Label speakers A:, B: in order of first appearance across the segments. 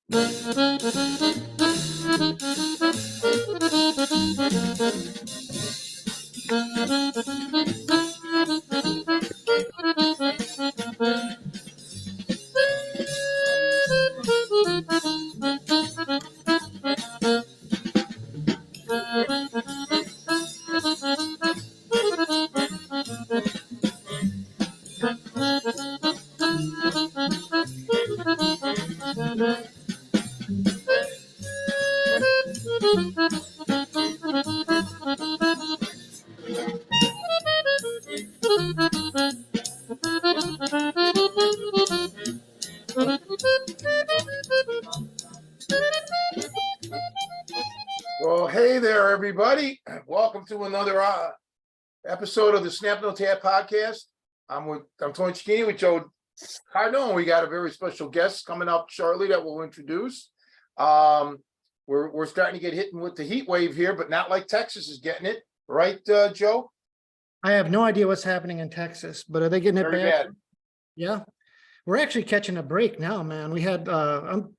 A: Well, hey there, everybody. Welcome to another episode of the Snap No Tap podcast. I'm Tony Cecchine with Joe Cardone. We got a very special guest coming up shortly that we'll introduce. We're starting to get hit with the heat wave here, but not like Texas is getting it, right, Joe?
B: I have no idea what's happening in Texas, but are they getting it bad? Yeah. We're actually catching a break now, man. We had,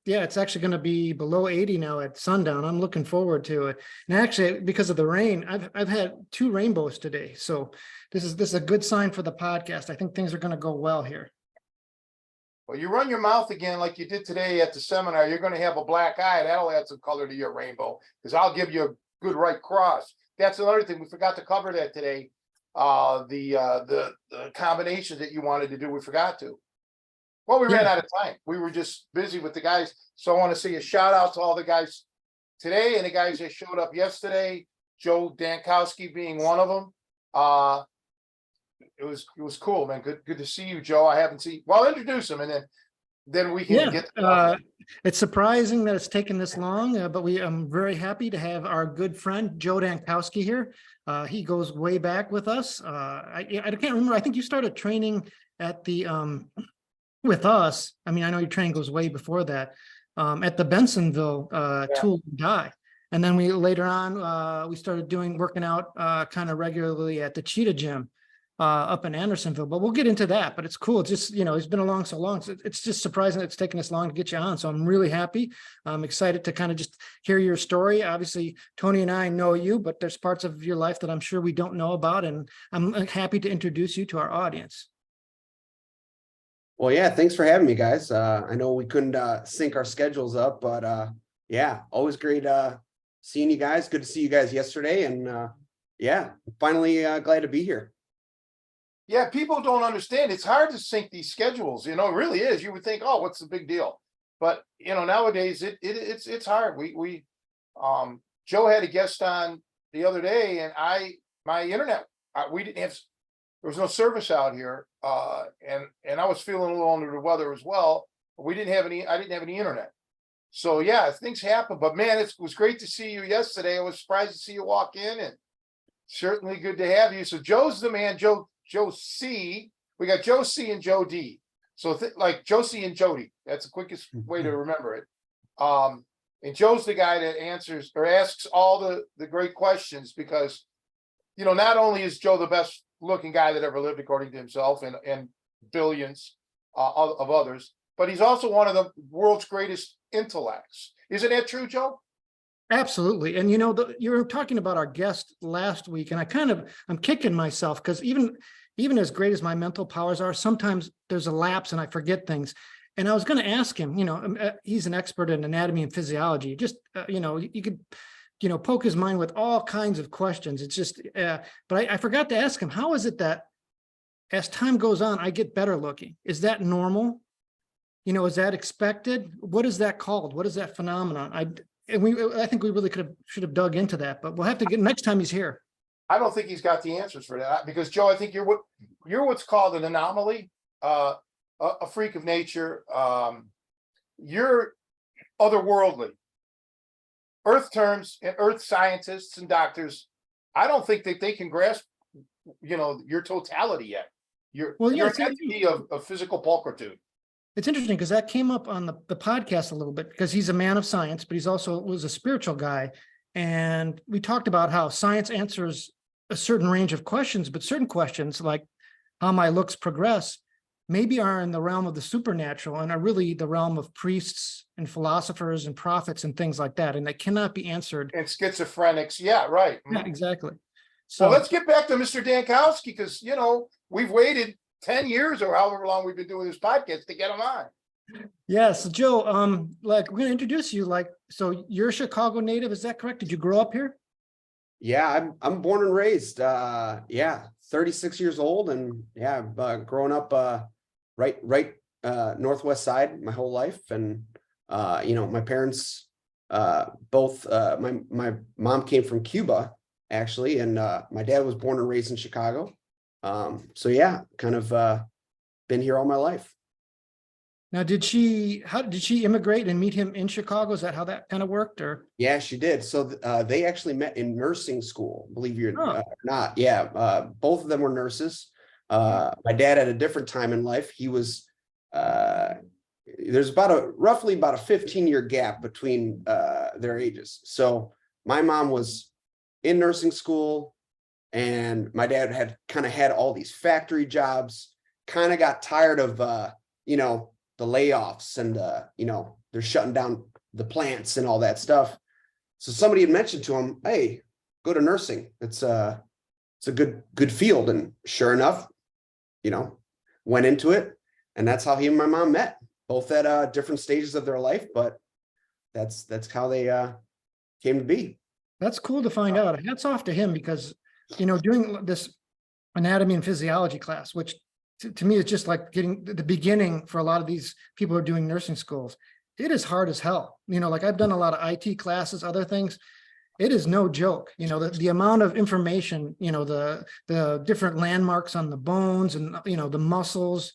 B: it's actually going to be below 80 now at sundown. I'm looking forward to it. And actually, because of the rain, I've had 2 rainbows today. So this is a good sign for the podcast. I think things are going to go well here.
A: Well, you run your mouth again like you did today at the seminar. You're going to have a black eye. That'll add some color to your rainbow because I'll give you a good right cross. That's another thing. We forgot to cover that today. The combination that you wanted to do, we forgot to. Well, we ran out of time. We were just busy with the guys. So I want to say a shout out to all the guys today and the guys that showed up yesterday. Joe Dankowski being one of them. It was cool, man. Good to see you, Joe. I haven't seen. Well, introduce him, and then we can get.
B: It's surprising that it's taken this long, but I'm very happy to have our good friend Joe Dankowski here. He goes way back with us. I can't remember. I think you started training at the with us. I mean, I know your training goes way before that. At the Bensonville Tool and Die. And then we later on we started working out kind of regularly at the Cheetah Gym up in Andersonville. But we'll get into that. But it's cool. It's just, it's been along so long. So it's just surprising that it's taken us long to get you on. So I'm really happy. I'm excited to kind of just hear your story. Obviously, Tony and I know you, but there's parts of your life that I'm sure we don't know about. And I'm happy to introduce you to our audience.
C: Well, yeah, thanks for having me, guys. I know we couldn't sync our schedules up, but yeah, always great seeing you guys. Good to see you guys yesterday. And yeah, finally glad to be here.
A: Yeah, people don't understand. It's hard to sync these schedules. It really is. You would think, oh, what's the big deal? But nowadays it's hard. We Joe had a guest on the other day, and my internet we didn't have. There was no service out here, and I was feeling a little under the weather as well. I didn't have any internet. So yeah, things happen. But man, it was great to see you yesterday. I was surprised to see you walk in, and certainly good to have you. So Joe's the man. Joe C. We got Joe C and Joe D. So like Joe C and Jody. That's the quickest way to remember it. And Joe's the guy that answers or asks all the great questions because not only is Joe the best looking guy that ever lived, according to himself, and billions of others, but he's also one of the world's greatest intellects. Isn't that true, Joe?
B: Absolutely. And you were talking about our guest last week, and I'm kicking myself because even as great as my mental powers are, sometimes there's a lapse and I forget things. And I was going to ask him, he's an expert in anatomy and physiology. Just, you could poke his mind with all kinds of questions. It's just, but I forgot to ask him, how is it that as time goes on, I get better looking? Is that normal? Is that expected? What is that called? What is that phenomenon? I think we really should have dug into that, but we'll have to get next time he's here.
A: I don't think he's got the answers for that because Joe, I think you're what's called an anomaly, a freak of nature. You're otherworldly. Earth terms and earth scientists and doctors, I don't think that they can grasp, your totality yet. You're an entity of physical pulchritude.
B: It's interesting because that came up on the podcast a little bit because he's a man of science, but he's also was a spiritual guy. And we talked about how science answers a certain range of questions, but certain questions like how my looks progress, maybe are in the realm of the supernatural and are really the realm of priests and philosophers and prophets and things like that. And they cannot be answered.
A: And schizophrenics. Yeah, right.
B: Yeah, exactly.
A: So
B: So
A: let's get back to Mr. Dankowski, because, you know, we've waited 10 years or however long we've been doing this podcast to get him on.
B: yeah, so Joe, like we're gonna introduce you. Like, so you're a Chicago native, is that correct? Did you grow up here?
C: Yeah, I'm born and raised. Yeah, 36 years old, and yeah, I've grown up right northwest side my whole life, and you know, my parents both my mom came from Cuba actually, and my dad was born and raised in Chicago. So yeah, kind of been here all my life.
B: Now, how did she immigrate and meet him in Chicago? Is that how that kind of worked, or?
C: Yeah, she did. So they actually met in nursing school, believe you
B: Oh.
C: or not. Yeah, both of them were nurses. My dad at a different time in life, he was there's roughly about a 15-year gap between their ages. So my mom was in nursing school, and my dad had all these factory jobs, kind of got tired of you know, the layoffs and you know, they're shutting down the plants and all that stuff. So somebody had mentioned to him, hey, go to nursing. It's a good field. And sure enough, you know, went into it. And that's how he and my mom met, both at different stages of their life, but that's how they came to be.
B: That's cool to find out. Hats off to him, because, you know, doing this anatomy and physiology class, which to me is just like getting the beginning for a lot of these people who are doing nursing schools. It is hard as hell. You know, like I've done a lot of IT classes, other things. It is no joke. You know, the amount of information, you know, the different landmarks on the bones and, you know, the muscles,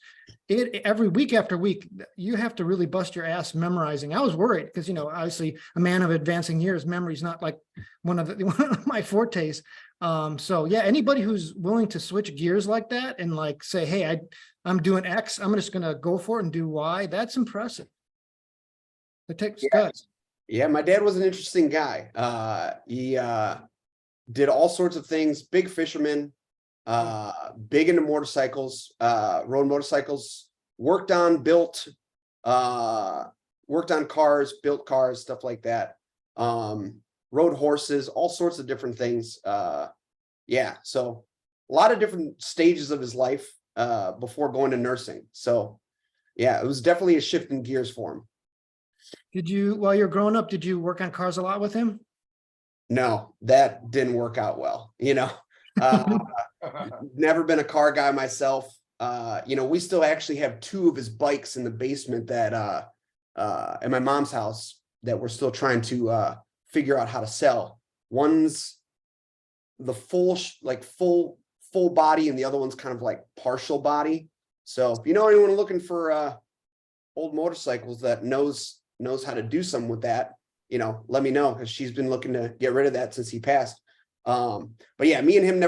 B: every week after week, you have to really bust your ass memorizing. I was worried because, you know, obviously a man of advancing years, memory is not like one of my fortes. So yeah, anybody who's willing to switch gears like that and like say, hey, I'm doing X, I'm just going to go for it and do Y. That's impressive. It takes guts.
C: Yeah, my dad was an interesting guy. He did all sorts of things, big fisherman, big into motorcycles, rode motorcycles, worked on cars, built cars, stuff like that. Rode horses, all sorts of different things. Yeah, so a lot of different stages of his life before going to nursing. So yeah, it was definitely a shift in gears for him.
B: While you're growing up, did you work on cars a lot with him?
C: No, that didn't work out well, you know. Never been a car guy myself. You know, we still actually have 2 of his bikes in the basement that at my mom's house that we're still trying to figure out how to sell. One's the full body, and the other one's kind of like partial body. So if you know anyone looking for old motorcycles that knows how to do something with that, you know, let me know, because she's been looking to get rid of that since he passed. But yeah, me and him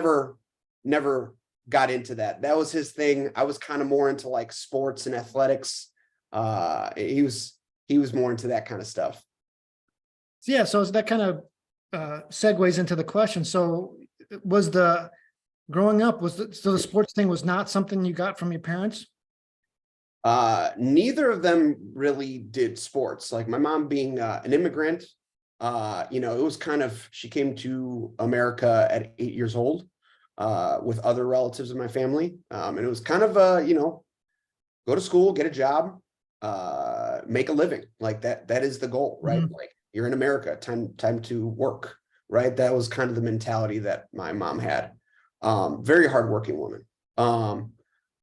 C: never got into that. That was his thing. I was kind of more into like sports and athletics. He was more into that kind of stuff.
B: Yeah, so that kind of segues into the question. So growing up, so the sports thing was not something you got from your parents?
C: Neither of them really did sports. Like my mom being an immigrant, you know, it was kind of, she came to America at 8 years old with other relatives in my family. And it was kind of, you know, go to school, get a job, make a living. Like that is the goal, right?
B: Mm-hmm.
C: Like you're in America, time to work, right? That was kind of the mentality that my mom had. Very hardworking woman.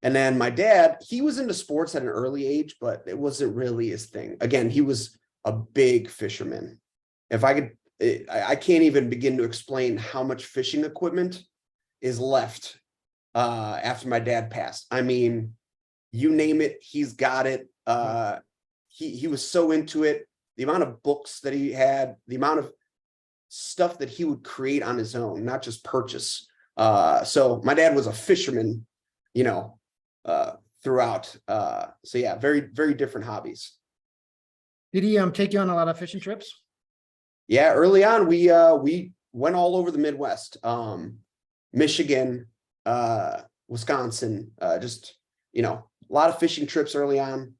C: And then my dad, he was into sports at an early age, but it wasn't really his thing. Again, he was a big fisherman. If I could, I can't even begin to explain how much fishing equipment is left after my dad passed. I mean, you name it, he's got it. He was so into it. The amount of books that he had, the amount of stuff that he would create on his own, not just purchase. So my dad was a fisherman, you know, throughout. So yeah, very, very different hobbies.
B: Did he take you on a lot of fishing trips?
C: Yeah, early on we went all over the Midwest, Michigan, Wisconsin, just, you know, a lot of fishing trips early on.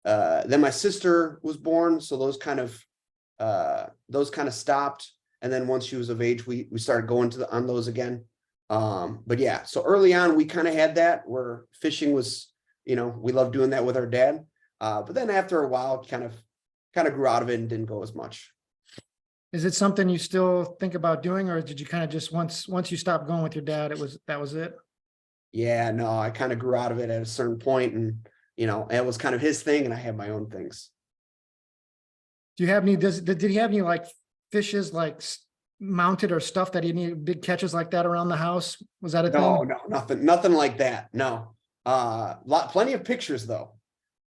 C: Then my sister was born, so those kind of stopped. And then once she was of age, we started going on those again. But yeah, so early on we kind of had that where fishing was, we loved doing that with our dad. But then after a while, kind of grew out of it and didn't go as much.
B: Is it something you still think about doing, or did you kind of just once you stopped going with your dad, that was it?
C: Yeah, no, I kind of grew out of it at a certain point, and it was kind of his thing, and I had my own things.
B: Do you have any, did he have any like fishes like mounted or stuff that he needed, big catches like that around the house? Was that a thing?
C: No, nothing like that. No. Plenty of pictures though.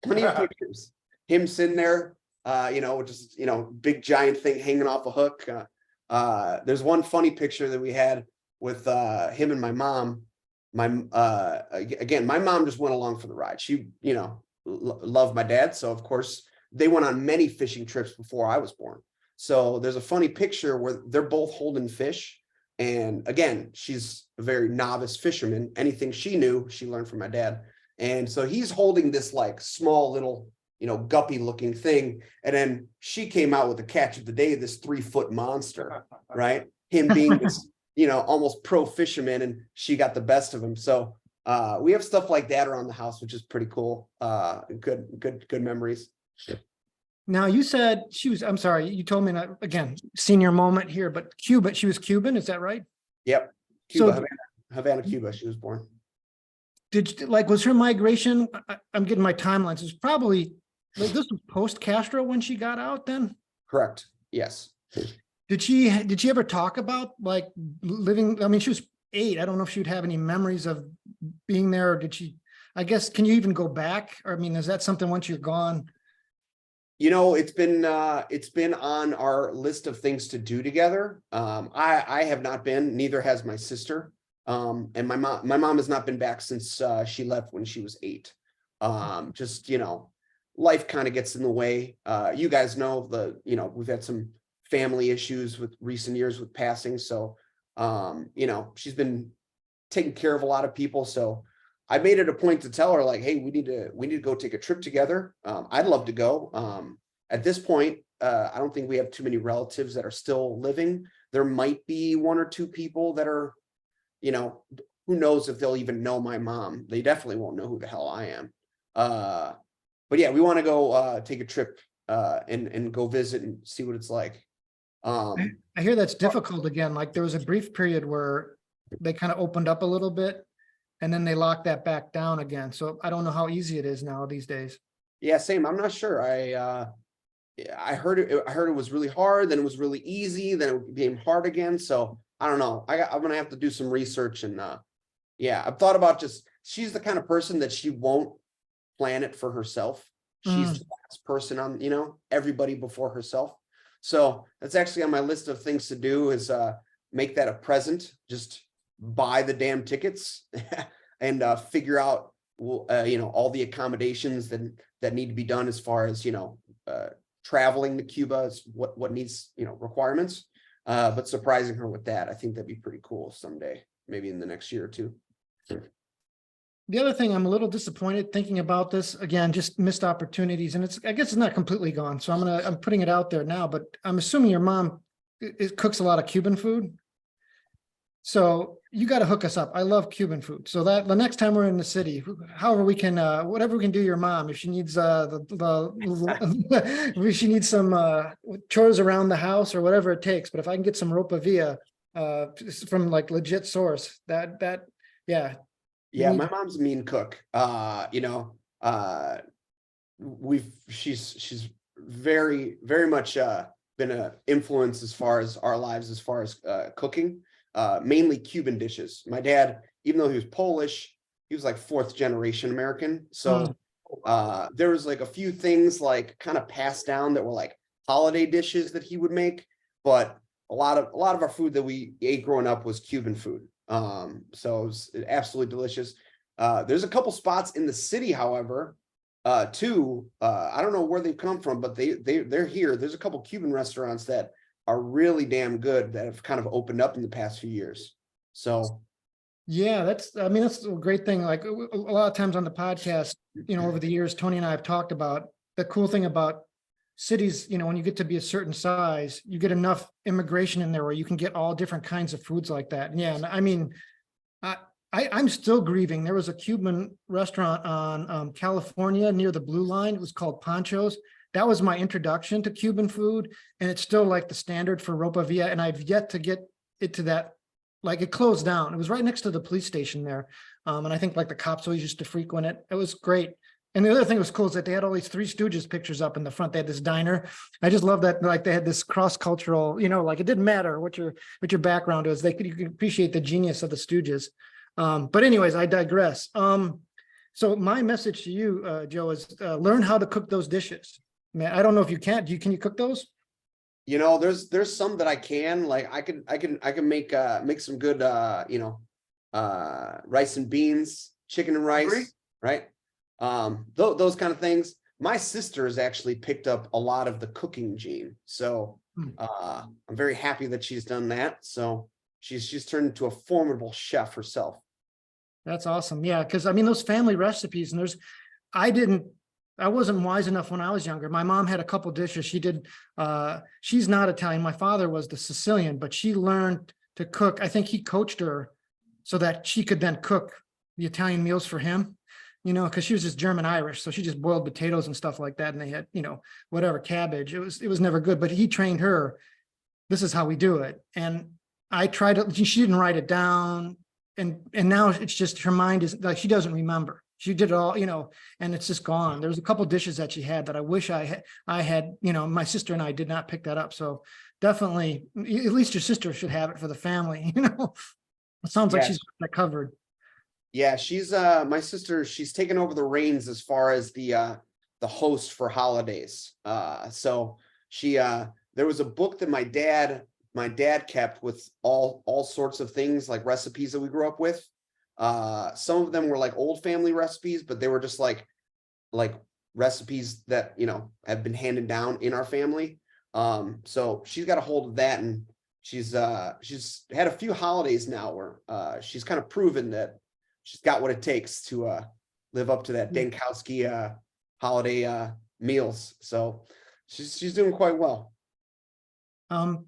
C: Plenty of pictures. Him sitting there, just big giant thing hanging off a hook. There's one funny picture that we had with him and my mom. Again, my mom just went along for the ride. She, loved my dad, so of course they went on many fishing trips before I was born. So there's a funny picture where they're both holding fish. And again, she's a very novice fisherman. Anything she knew, she learned from my dad. And so he's holding this like small little, guppy looking thing. And then she came out with the catch of the day, this 3-foot monster, right? Him being this, almost pro fisherman, and she got the best of him. So we have stuff like that around the house, which is pretty cool. Good memories.
B: Now you said I'm sorry, you told me that, again, senior moment here, but she was Cuban, is that right?
C: Yep. Cuba,
B: So,
C: Havana, Cuba, she was born.
B: Was her migration, I'm getting my timelines, it was probably, this was post-Castro when she got out then?
C: Correct. Yes.
B: Did she ever talk about like living, I mean, she was 8, I don't know if she would have any memories of being there, or did she, I guess, can you even go back? Or I mean, is that something once you're gone?
C: It's been on our list of things to do together. I have not been, neither has my sister. And my mom has not been back since she left when she was 8. Just, life kind of gets in the way. You guys know we've had some family issues with recent years with passing. So, she's been taking care of a lot of people. So I made it a point to tell her like, hey, we need to go take a trip together. I'd love to go. At this point, I don't think we have too many relatives that are still living. There might be 1 or 2 people that are, who knows if they'll even know my mom. They definitely won't know who the hell I am. But yeah, we want to go take a trip and go visit and see what it's like.
B: I hear that's difficult again. Like there was a brief period where they kind of opened up a little bit and then they locked that back down again. So I don't know how easy it is now these days.
C: Yeah, same. I'm not sure. I heard it was really hard, then it was really easy, then it became hard again. So I don't know. I'm gonna have to do some research, and yeah, I've thought about she's the kind of person that she won't plan it for herself. She's the last person on, everybody before herself. So that's actually on my list of things to do is make that a present. Just buy the damn tickets and figure out all the accommodations that need to be done as far as traveling to Cuba is what needs requirements, but surprising her with that, I think that'd be pretty cool someday, maybe in the next year or 2.
B: The other thing, I'm a little disappointed thinking about this again, just missed opportunities, and I guess it's not completely gone. So I'm putting it out there now, but I'm assuming your mom cooks a lot of Cuban food. So you got to hook us up. I love Cuban food. So that the next time we're in the city, however we can, whatever we can do your mom, if she needs if she needs some chores around the house or whatever it takes. But if I can get some ropa villa from like legit source, yeah.
C: Yeah, my mom's a mean cook. She's very, very much been an influence as far as our lives, as far as cooking. Mainly Cuban dishes. My dad, even though he was Polish, he was like 4th generation American. So there was like a few things like kind of passed down that were like holiday dishes that he would make, but a lot of our food that we ate growing up was Cuban food. So it was absolutely delicious. There's a couple spots in the city, however, too. I don't know where they've come from, but they're here. There's a couple Cuban restaurants that are really damn good that have kind of opened up in the past few years. So
B: Yeah, I mean, that's a great thing. Like a lot of times on the podcast, over the years, Tony and I have talked about the cool thing about cities, when you get to be a certain size, you get enough immigration in there where you can get all different kinds of foods like that. And yeah, and I mean, I, I'm still grieving. There was a Cuban restaurant on California near the Blue Line. It was called Pancho's. That was my introduction to Cuban food, and it's still like the standard for Ropa Villa. And I've yet to get it to that. Like it closed down. It was right next to the police station there, and I think like the cops always used to frequent it. It was great. And the other thing that was cool is that they had all these Three Stooges pictures up in the front. They had this diner. I just love that. Like they had this cross-cultural, like it didn't matter what your background was. You could appreciate the genius of the Stooges. But anyways, I digress. So my message to you, Joe, is learn how to cook those dishes. Man, I don't know if you can. Can you cook those?
C: There's some that I can, like I can make some good rice and beans, chicken and rice,
A: Agree.
C: right? Those kind of things. My sister has actually picked up a lot of the cooking gene, so I'm very happy that she's done that. So she's turned into a formidable chef herself.
B: That's awesome. Yeah, because I mean those family recipes, and I wasn't wise enough when I was younger. My mom had a couple dishes. She's not Italian. My father was the Sicilian, but she learned to cook. I think he coached her so that she could then cook the Italian meals for him, because she was just German Irish. So she just boiled potatoes and stuff like that. And they had, whatever cabbage. It was never good, but he trained her. This is how we do it. And I tried to, she didn't write it down. And now it's just, her mind is like, she doesn't remember. She did it all, and it's just gone. There's a couple dishes that she had that I wish I had, my sister and I did not pick that up. So definitely, at least your sister should have it for the family, It sounds like she's got that covered.
C: Yeah, she's my sister, she's taken over the reins as far as the host for holidays. So she there was a book that my dad kept with all sorts of things, like recipes that we grew up with. Some of them were like old family recipes, but they were just like recipes that have been handed down in our family. So she's got a hold of that, and she's had a few holidays now where she's kind of proven that she's got what it takes to live up to that Dankowski holiday meals. So she's doing quite well.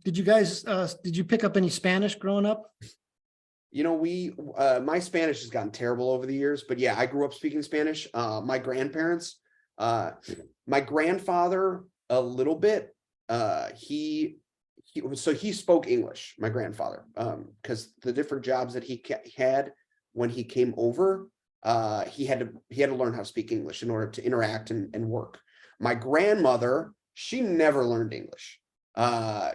B: Did you pick up any Spanish growing up?
C: My Spanish has gotten terrible over the years, but yeah, I grew up speaking Spanish. My grandparents, my grandfather, a little bit, he spoke English, my grandfather, because the different jobs that he had when he came over, he had to learn how to speak English in order to interact and work. My grandmother, she never learned English.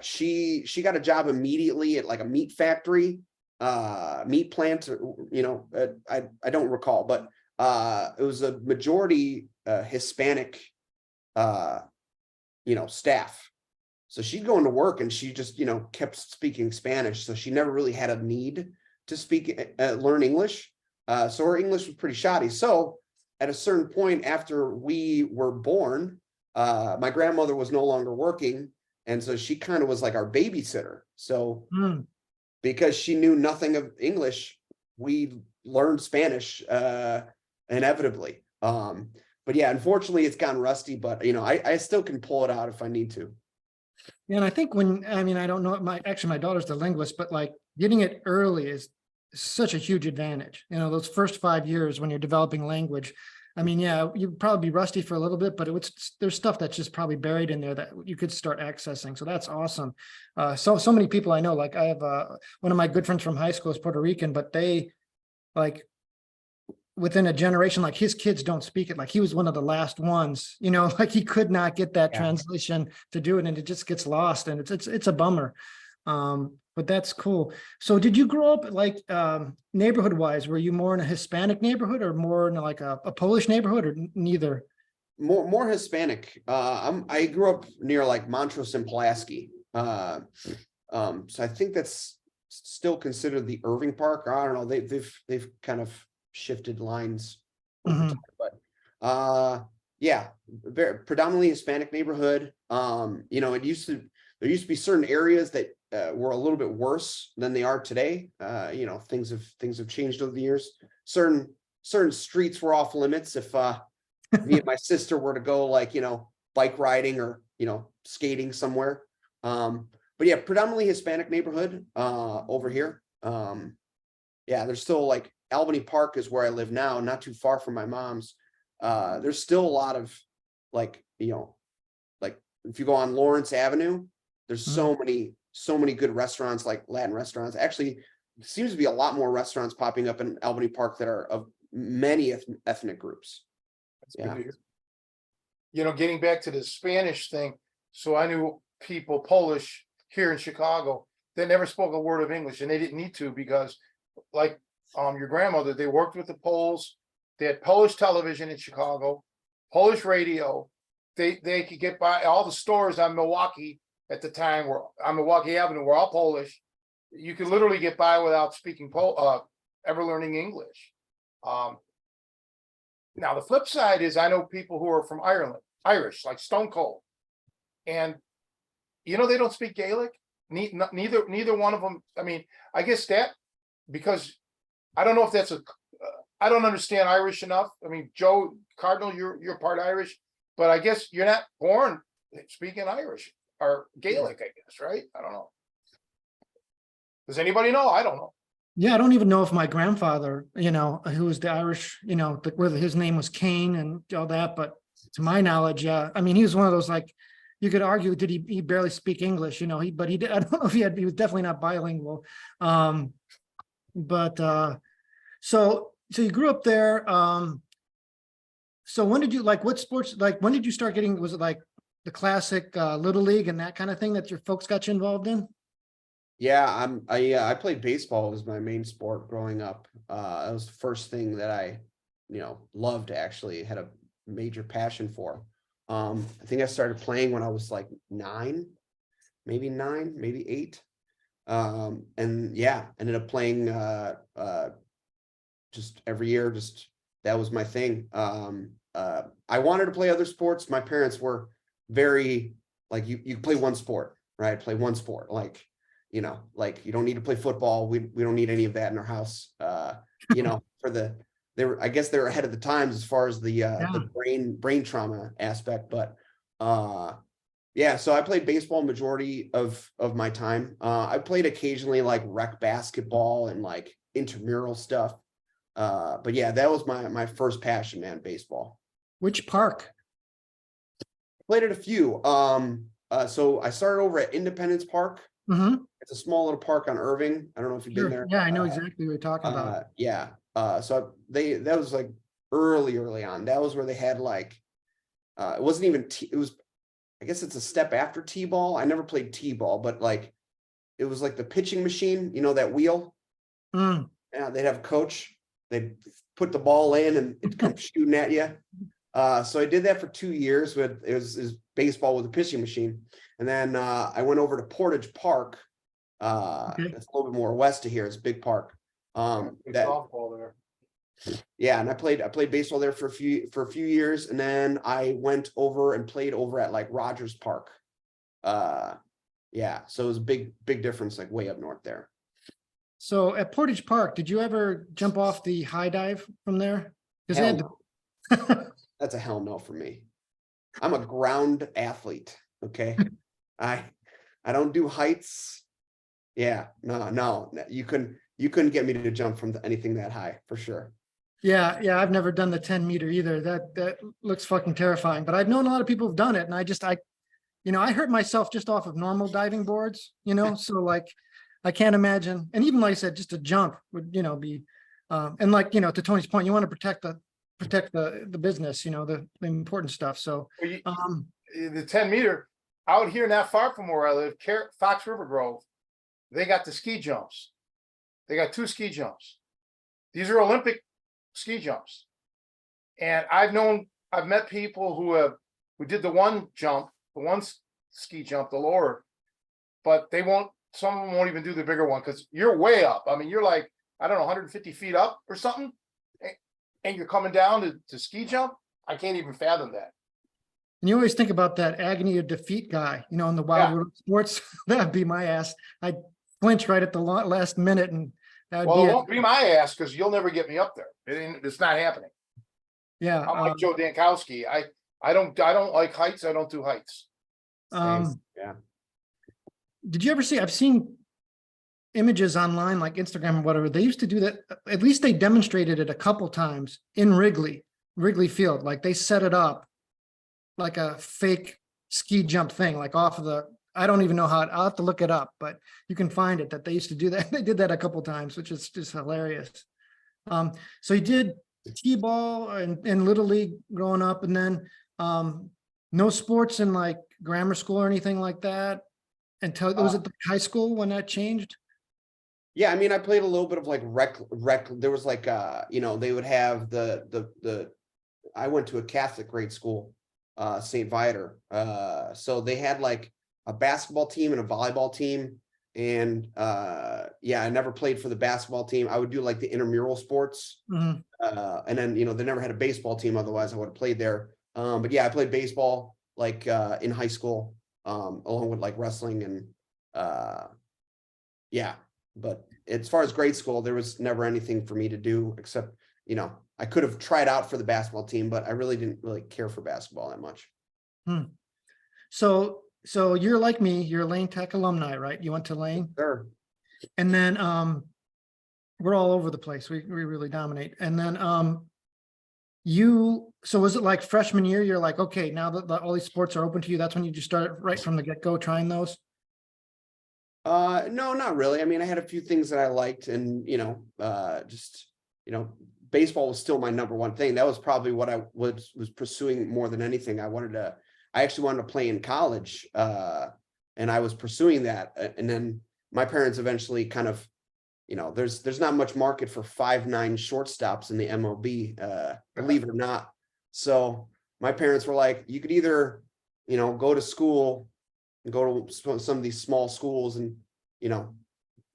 C: She got a job immediately at like a meat factory, meat plant, I don't recall, but it was a majority Hispanic staff. So she'd go into work and she just kept speaking Spanish, so she never really had a need to learn English. So her English was pretty shoddy. So at a certain point after we were born, my grandmother was no longer working, and so she kind of was like our babysitter. So because she knew nothing of English, we learned Spanish inevitably. But yeah, unfortunately it's gotten rusty, but I still can pull it out if I need to.
B: Yeah, and I think I don't know, my daughter's the linguist, but like getting it early is such a huge advantage. Those first 5 years when you're developing language, yeah, you'd probably be rusty for a little bit, but there's stuff that's just probably buried in there that you could start accessing. So that's awesome. So many people I know, like I have one of my good friends from high school is Puerto Rican, but they like within a generation, like his kids don't speak it. Like he was one of the last ones, like he could not get that translation to do it, and it just gets lost, and it's a bummer. But that's cool. So did you grow up like neighborhood wise? Were you more in a Hispanic neighborhood or more in like a Polish neighborhood, or neither?
C: More Hispanic. I grew up near like Montrose and Pulaski. So I think that's still considered the Irving Park, or I don't know. They've kind of shifted lines over time, but yeah, very predominantly Hispanic neighborhood. There used to be certain areas that were a little bit worse than they are today. You know, things have changed over the years. Certain streets were off limits if me and my sister were to go, like, you know, bike riding or, you know, skating somewhere. But yeah, predominantly Hispanic neighborhood over here. Yeah, there's still, like, Albany Park is where I live now, not too far from my mom's. There's still a lot of, like, you know, like if you go on Lawrence Avenue, there's so many good restaurants, like Latin restaurants. Actually, seems to be a lot more restaurants popping up in Albany Park that are of many ethnic groups.
A: That's good to hear. You know, getting back to the Spanish thing, so I knew people Polish here in Chicago that never spoke a word of English, and they didn't need to because, like, your grandmother, they worked with the Poles. They had Polish television in Chicago, Polish radio. They could get by. All the stores on Milwaukee at the time were on Milwaukee Avenue were all Polish. You could literally get by without speaking ever learning English. Now the flip side is I know people who are from Ireland, Irish, like Stone Cold, and you know they don't speak Gaelic. Neither one of them. I mean, I guess that because I don't know if that's I don't understand Irish enough. I mean, Joe Cardinal, you're part Irish, but I guess you're not born speaking Irish or Gaelic, I guess, right? I don't know. Does anybody know? I don't know.
B: Yeah, I don't even know if my grandfather, you know, who was the Irish, you know, whether his name was Kane and all that, but to my knowledge, yeah, I mean, he was one of those, like, you could argue, did he barely speak English, you know, but he did, I don't know if he was definitely not bilingual. So you grew up there. So when did you, like, what sports, like, when did you start getting, was it like the classic Little League and that kind of thing that your folks got you involved in?
C: Yeah, I played baseball was my main sport growing up. That was the first thing that I, you know, loved, actually had a major passion for. I think I started playing when I was like 9, maybe 8. And yeah, ended up playing just every year, just that was my thing. I wanted to play other sports. My parents were very like, you play one sport, right? Play one sport. Like, you know, like you don't need to play football. We don't need any of that in our house. You know, I guess they were ahead of the times as far as the brain trauma aspect. But yeah, so I played baseball majority of my time. I played occasionally like rec basketball and like intramural stuff. But yeah, that was my first passion, man, baseball.
B: Which park?
C: Played at a few. So I started over at Independence Park. It's a small little park on Irving. I don't know if you've been there.
B: Yeah, I know exactly what you're talking about.
C: Yeah. So that was like early on. That was where they had like, it wasn't even, it was, I guess it's a step after T-ball. I never played T-ball, but like, it was like the pitching machine, you know, that wheel. Yeah, they'd have a coach. They'd put the ball in and it'd come shooting at you. So I did that for 2 years with, it was baseball with a pitching machine. And then I went over to Portage Park. It's a little bit more west of here. It's a big park.
A: Softball there.
C: Yeah, and I played baseball there for a few years, and then I went over and played over at like Rogers Park. Yeah, so it was a big difference, like way up north there.
B: So at Portage Park, did you ever jump off the high dive from there?
C: No. That's a hell no for me. I'm a ground athlete. Okay. I don't do heights. Yeah, no, you couldn't get me to jump from anything that high for sure.
B: Yeah, I've never done the 10 meter either. That looks fucking terrifying, but I've known a lot of people who've done it, and I hurt myself just off of normal diving boards, you know, so like I can't imagine. And even like I said, just a jump would, you know, be and like, you know, to Tony's point, you want to protect the business, you know, the important stuff. So
A: the 10 meter out here, not far from where I live, Fox River Grove, they got the ski jumps. They got 2 ski jumps. These are Olympic ski jumps. And I've met people who did the one ski jump, the lower, but some of them won't even do the bigger one because you're way up. I mean, you're like, I don't know, 150 feet up or something. And you're coming down to ski jump. I can't even fathom that.
B: And you always think about that agony of defeat guy, you know, in the Wild
A: Yeah.
B: World of Sports. That'd be my ass. I'd flinch right at the last minute, and that'd
A: Well,
B: be
A: it
B: it.
A: won't be my ass because you'll never get me up there. It's not happening.
B: Yeah.
A: I'm like Joe Dankowski. I don't like heights. I don't do heights.
C: Yeah.
B: Did you ever see? I've seen images online, like Instagram or whatever. They used to do that. At least they demonstrated it a couple times in Wrigley Field. Like they set it up like a fake ski jump thing, like off of the. I don't even know how. I'll have to look it up, but you can find it that they used to do that. They did that a couple times, which is just hilarious. So you did T-ball and Little League growing up, and then no sports in like grammar school or anything like that until was it high school when that changed?
C: Yeah, I mean, I played a little bit of like rec. There was like you know, they would have the I went to a Catholic grade school, St. Viator. So they had like a basketball team and a volleyball team. And yeah, I never played for the basketball team. I would do like the intramural sports.
B: Mhm.
C: And then, you know, they never had a baseball team, otherwise I would have played there. But yeah, I played baseball like in high school, along with like wrestling and yeah. But as far as grade school, there was never anything for me to do except, you know, I could have tried out for the basketball team, but I really didn't really care for basketball that much.
B: So you're like me, you're a Lane Tech alumni, right? You went to Lane?
C: Sure.
B: And then we're all over the place. We really dominate. And then so was it like freshman year, you're like, okay, now that all these sports are open to you, that's when you just started right from the get-go trying those?
C: No, not really. I mean, I had a few things that I liked, and you know, just, you know, baseball was still my number one thing. That was probably what I was pursuing more than anything. I actually wanted to play in college, and I was pursuing that. And then my parents eventually kind of, you know, there's not much market for 5'9" shortstops in the MLB, believe it or not. So my parents were like, you could either, you know, go to school and go to some of these small schools and, you know,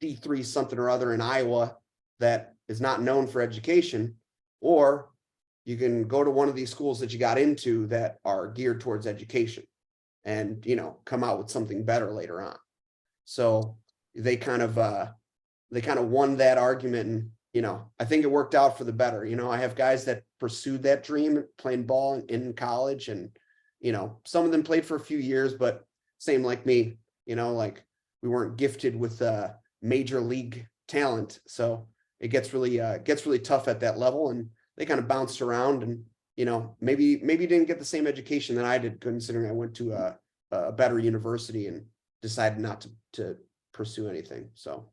C: D3 something or other in Iowa that is not known for education, or you can go to one of these schools that you got into that are geared towards education and, you know, come out with something better later on. So they kind of won that argument, and, you know, I think it worked out for the better. You know, I have guys that pursued that dream playing ball in college, and, you know, some of them played for a few years, but same like me, you know, like we weren't gifted with major league talent. So it gets really tough at that level, and they kind of bounced around, and, you know, maybe didn't get the same education that I did, considering I went to a better university and decided not to pursue anything. So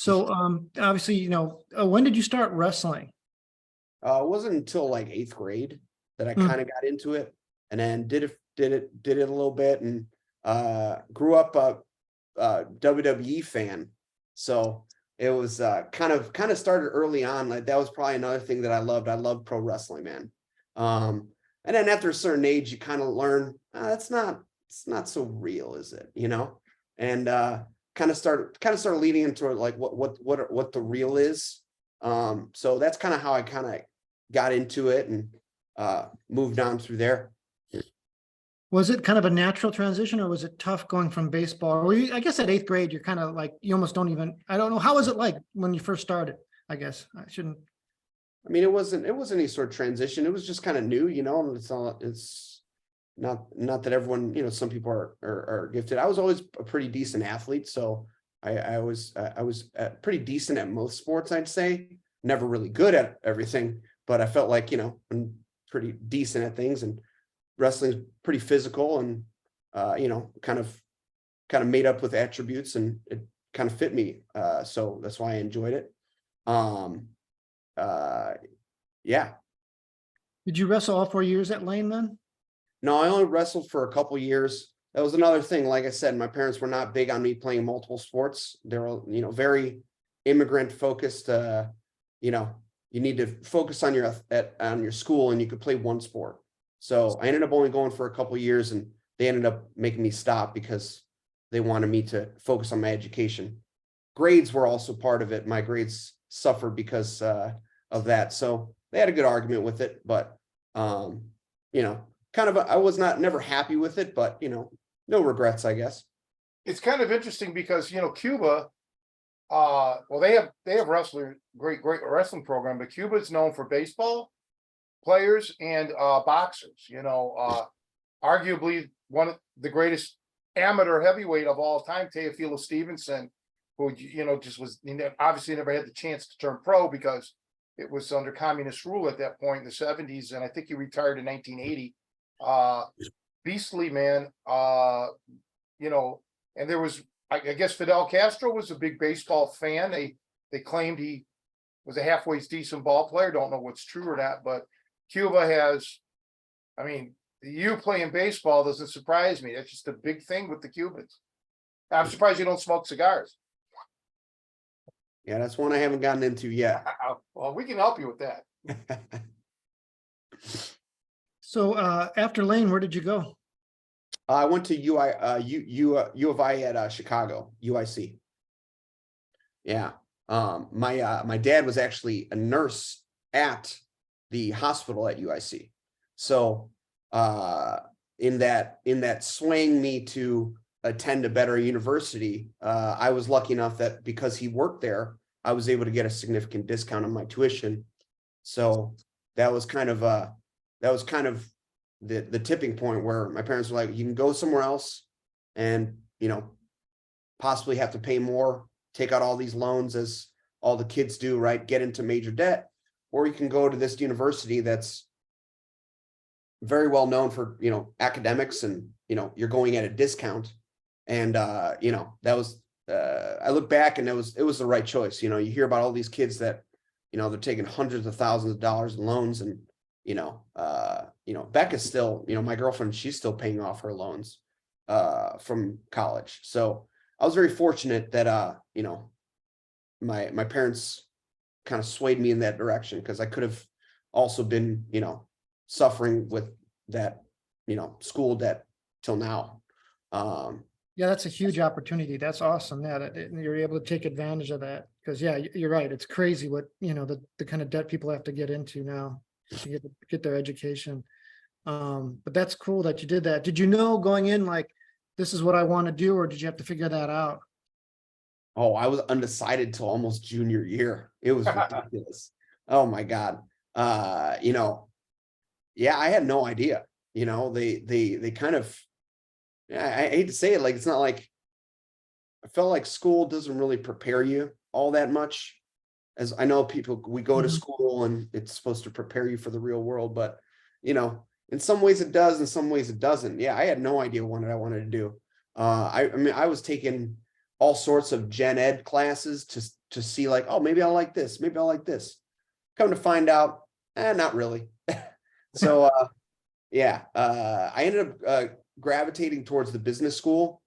B: Obviously, you know, when did you start wrestling?
C: it wasn't until like 8th grade that I kind of got into it, and then did it a little bit, and grew up a WWE fan. So it was kind of started early on. Like that was probably another thing that I loved. I loved pro wrestling, man. And then after a certain age, you kind of learn it's not so real, is it? You know, and kind of started leading into like what the real is. So that's kind of how I kind of got into it and moved on through there.
B: Was it kind of a natural transition, or was it tough going from baseball? Or I guess at 8th grade, you're kind of like, you almost don't even, I don't know. How was it like when you first started? I guess I shouldn't.
C: I mean, it wasn't any sort of transition. It was just kind of new, you know, and it's not that everyone, you know, some people are gifted. I was always a pretty decent athlete. So I was pretty decent at most sports, I'd say. Never really good at everything, but I felt like, you know, I'm pretty decent at things, and wrestling's pretty physical, and you know, kind of made up with attributes, and it kind of fit me. So that's why I enjoyed it. Yeah.
B: Did you wrestle all 4 years at Lane then?
C: No, I only wrestled for a couple years. That was another thing. Like I said, my parents were not big on me playing multiple sports. They were, you know, very immigrant focused. You know, you need to focus on your school, and you could play one sport. So I ended up only going for a couple years, and they ended up making me stop because they wanted me to focus on my education. Grades were also part of it. My grades suffered because of that. So they had a good argument with it, but you know, I was never happy with it, but no regrets, I guess.
A: It's kind of interesting because, Cuba, well, they have great wrestling program, but Cuba is known for baseball players and boxers, arguably one of the greatest amateur heavyweight of all time, Teofilo Stevenson, who, just was, obviously never had the chance to turn pro because it was under communist rule at that point in the 70s. And I think he retired in 1980. Beastly man, and there was, I guess Fidel Castro was a big baseball fan. They claimed he was a halfway decent ball player. Don't know what's true or not, but Cuba has, I mean, you playing baseball doesn't surprise me. That's just a big thing with the Cubans. I'm surprised you don't smoke cigars.
C: Yeah, that's one I haven't gotten into yet.
A: Well, we can help you with that.
B: So after Lane, where did you go?
C: I went to U of I at Chicago, UIC. Yeah. My dad was actually a nurse at the hospital at UIC. So in that swaying me to attend a better university, I was lucky enough that because he worked there, I was able to get a significant discount on my tuition. So that was kind of the tipping point where my parents were like, you can go somewhere else and, possibly have to pay more, take out all these loans as all the kids do, right? Get into major debt, or you can go to this university that's very well known for, academics, and, you're going at a discount. And, that was, I look back and it was the right choice. You hear about all these kids that, they're taking hundreds of thousands of dollars in loans, and, Becca's still, my girlfriend, she's still paying off her loans from college. So I was very fortunate that, my parents kind of swayed me in that direction, because I could have also been, suffering with that, school debt till now.
B: Yeah, that's a huge opportunity. That's awesome. Yeah, that you're able to take advantage of that. Because yeah, you're right. It's crazy what, the kind of debt people have to get into now to get their education. But that's cool that you did that. Did you know going in, like, this is what I want to do, or did you have to figure that out?
C: Oh, I was undecided till almost junior year. It was ridiculous. Oh my God. Yeah, I had no idea. They kind of, I hate to say it, like, it's not like, I felt like school doesn't really prepare you all that much. As I know people, we go to school and it's supposed to prepare you for the real world, but in some ways it does, in some ways it doesn't. Yeah, I had no idea what I wanted to do. I mean, I was taking all sorts of gen ed classes to see, like, oh, maybe I like this, maybe I like this. Come to find out, not really. So yeah, I ended up gravitating towards the business school.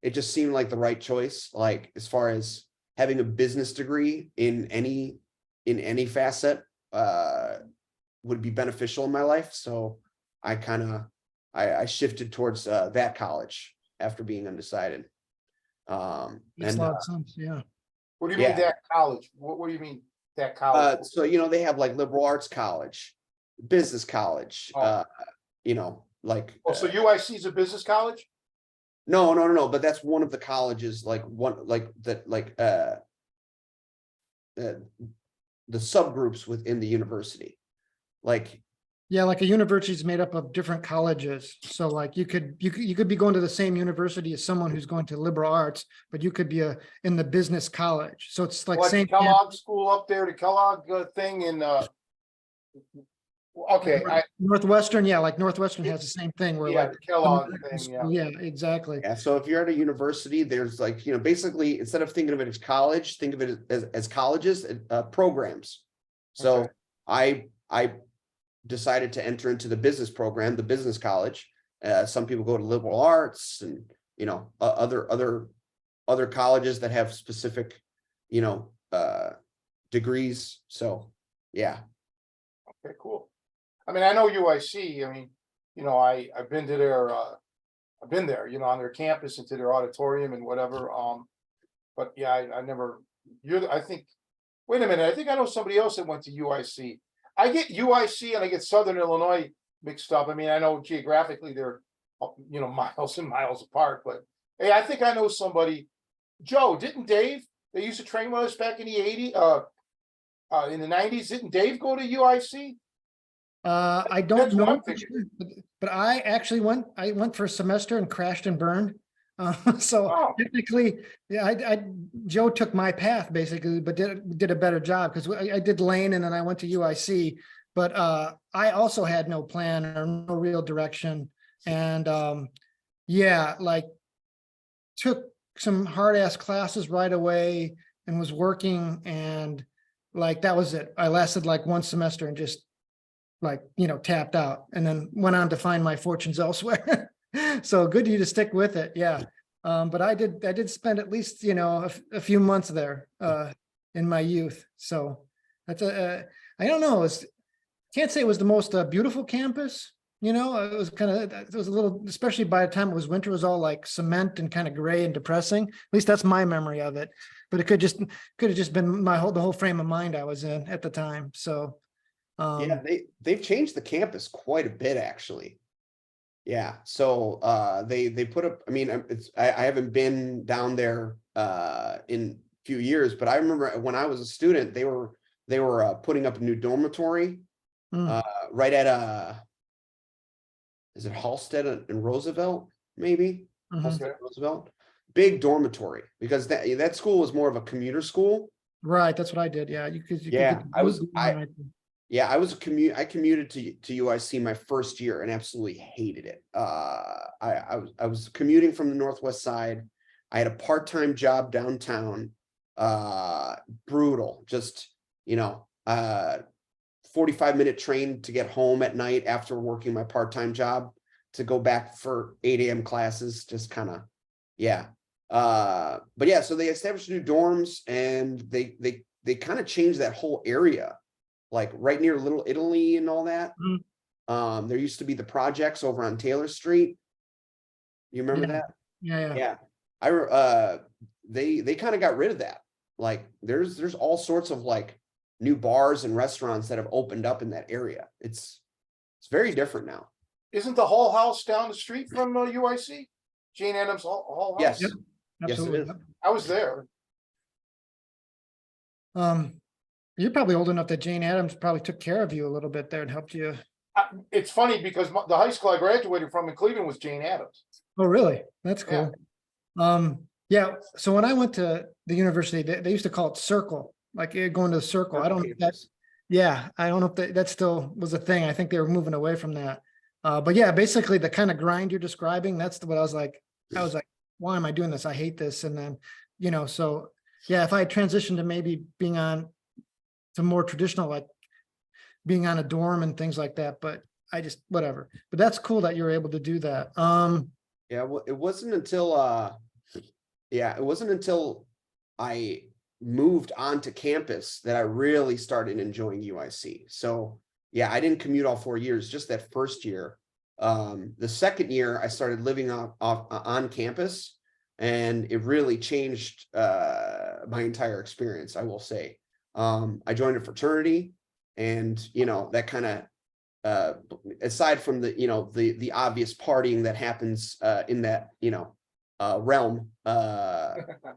C: It just seemed like the right choice, like, as far as having a business degree in any facet would be beneficial in my life. So I shifted towards that college after being undecided.
B: Makes a lot of sense. Yeah.
A: What do you mean that college? What do you mean that college?
C: So they have like liberal arts college, business college, like.
A: So UIC is a business college?
C: No, but that's one of the colleges, like one, like that, like the subgroups within the university, like.
B: Yeah, like a university is made up of different colleges. So like you could be going to the same university as someone who's going to liberal arts, but you could be in the business college. So it's like same
A: Kellogg school up there, the Kellogg thing in okay.
B: Northwestern, yeah, like Northwestern has the same thing where like
A: the Kellogg thing,
B: yeah, exactly.
C: Yeah, so if you're at a university, there's like, basically, instead of thinking of it as college, think of it as colleges, programs. So
A: okay.
C: I decided to enter into the business program, the business college. Some people go to liberal arts and, other colleges that have specific, degrees. So, yeah.
A: Okay, cool. I mean, I know UIC. I mean, I've been to their, on their campus and to their auditorium and whatever. But yeah, I never, I think, wait a minute. I think I know somebody else that went to UIC. I get UIC and I get Southern Illinois mixed up. I mean, I know geographically they're, miles and miles apart, but hey, I think I know somebody. Joe, didn't Dave, they used to train with us back in the in the 90s, didn't Dave go to UIC?
B: I don't
A: That's what
B: know,
A: I'm thinking.
B: but I actually went for a semester and crashed and burned. So
A: Oh.
B: technically, yeah, Joe took my path basically, but did a better job because I did Lane and then I went to UIC. But I also had no plan or no real direction. And yeah, like took some hard ass classes right away and was working, and like that was it. I lasted like one semester and just like, tapped out, and then went on to find my fortunes elsewhere. So good of you to stick with it. Yeah. But I did spend at least, a few months there, in my youth. So that's I don't know. Can't say it was the most beautiful campus. It was it was a little, especially by the time it was winter, it was all like cement and kind of gray and depressing. At least that's my memory of it. But it could have just been the whole frame of mind I was in at the time. So
C: Yeah, they've changed the campus quite a bit, actually. Yeah, so they put up, I mean, I haven't been down there in a few years, but I remember when I was a student, they were putting up a new dormitory right at is it Halsted and Roosevelt, maybe? Halsted and Roosevelt. Big dormitory, because that school was more of a commuter school.
B: Right, that's what I did. Yeah, you could
C: Yeah,
B: I
C: I commuted to UIC my first year and absolutely hated it. I was commuting from the Northwest side. I had a part-time job downtown. Brutal. Just, 45-minute train to get home at night after working my part-time job to go back for 8 a.m. classes. Just kind of, yeah. But yeah, so they established new dorms, and they kind of changed that whole area, like right near Little Italy and all that. There used to be the projects over on Taylor Street. You remember that?
B: Yeah.
C: They kind of got rid of that. Like there's all sorts of like new bars and restaurants that have opened up in that area. It's very different now.
A: Isn't the Hall House down the street from UIC? Jane Addams Hall House?
C: Yes.
B: Yep. Absolutely.
C: Yes, it is.
A: I was there.
B: You're probably old enough that Jane Addams probably took care of you a little bit there and helped you.
A: It's funny because the high school I graduated from in Cleveland was Jane Addams.
B: Oh, really? That's cool. Yeah. So when I went to the university, they used to call it Circle, like going to the Circle. I don't know if that's, yeah, I don't know if that still was a thing. I think they were moving away from that. But yeah, basically the kind of grind you're describing, that's what I was like, why am I doing this? I hate this. And then, so yeah, if I had transitioned to maybe being on to more traditional, like being on a dorm and things like that, but I just, whatever. But that's cool that you were able to do that.
C: Yeah, well, it wasn't until I moved onto campus that I really started enjoying UIC. So yeah, I didn't commute all 4 years, just that first year. The second year I started living on campus, and it really changed my entire experience, I will say. I joined a fraternity, and that kind of aside from the obvious partying that happens in that realm,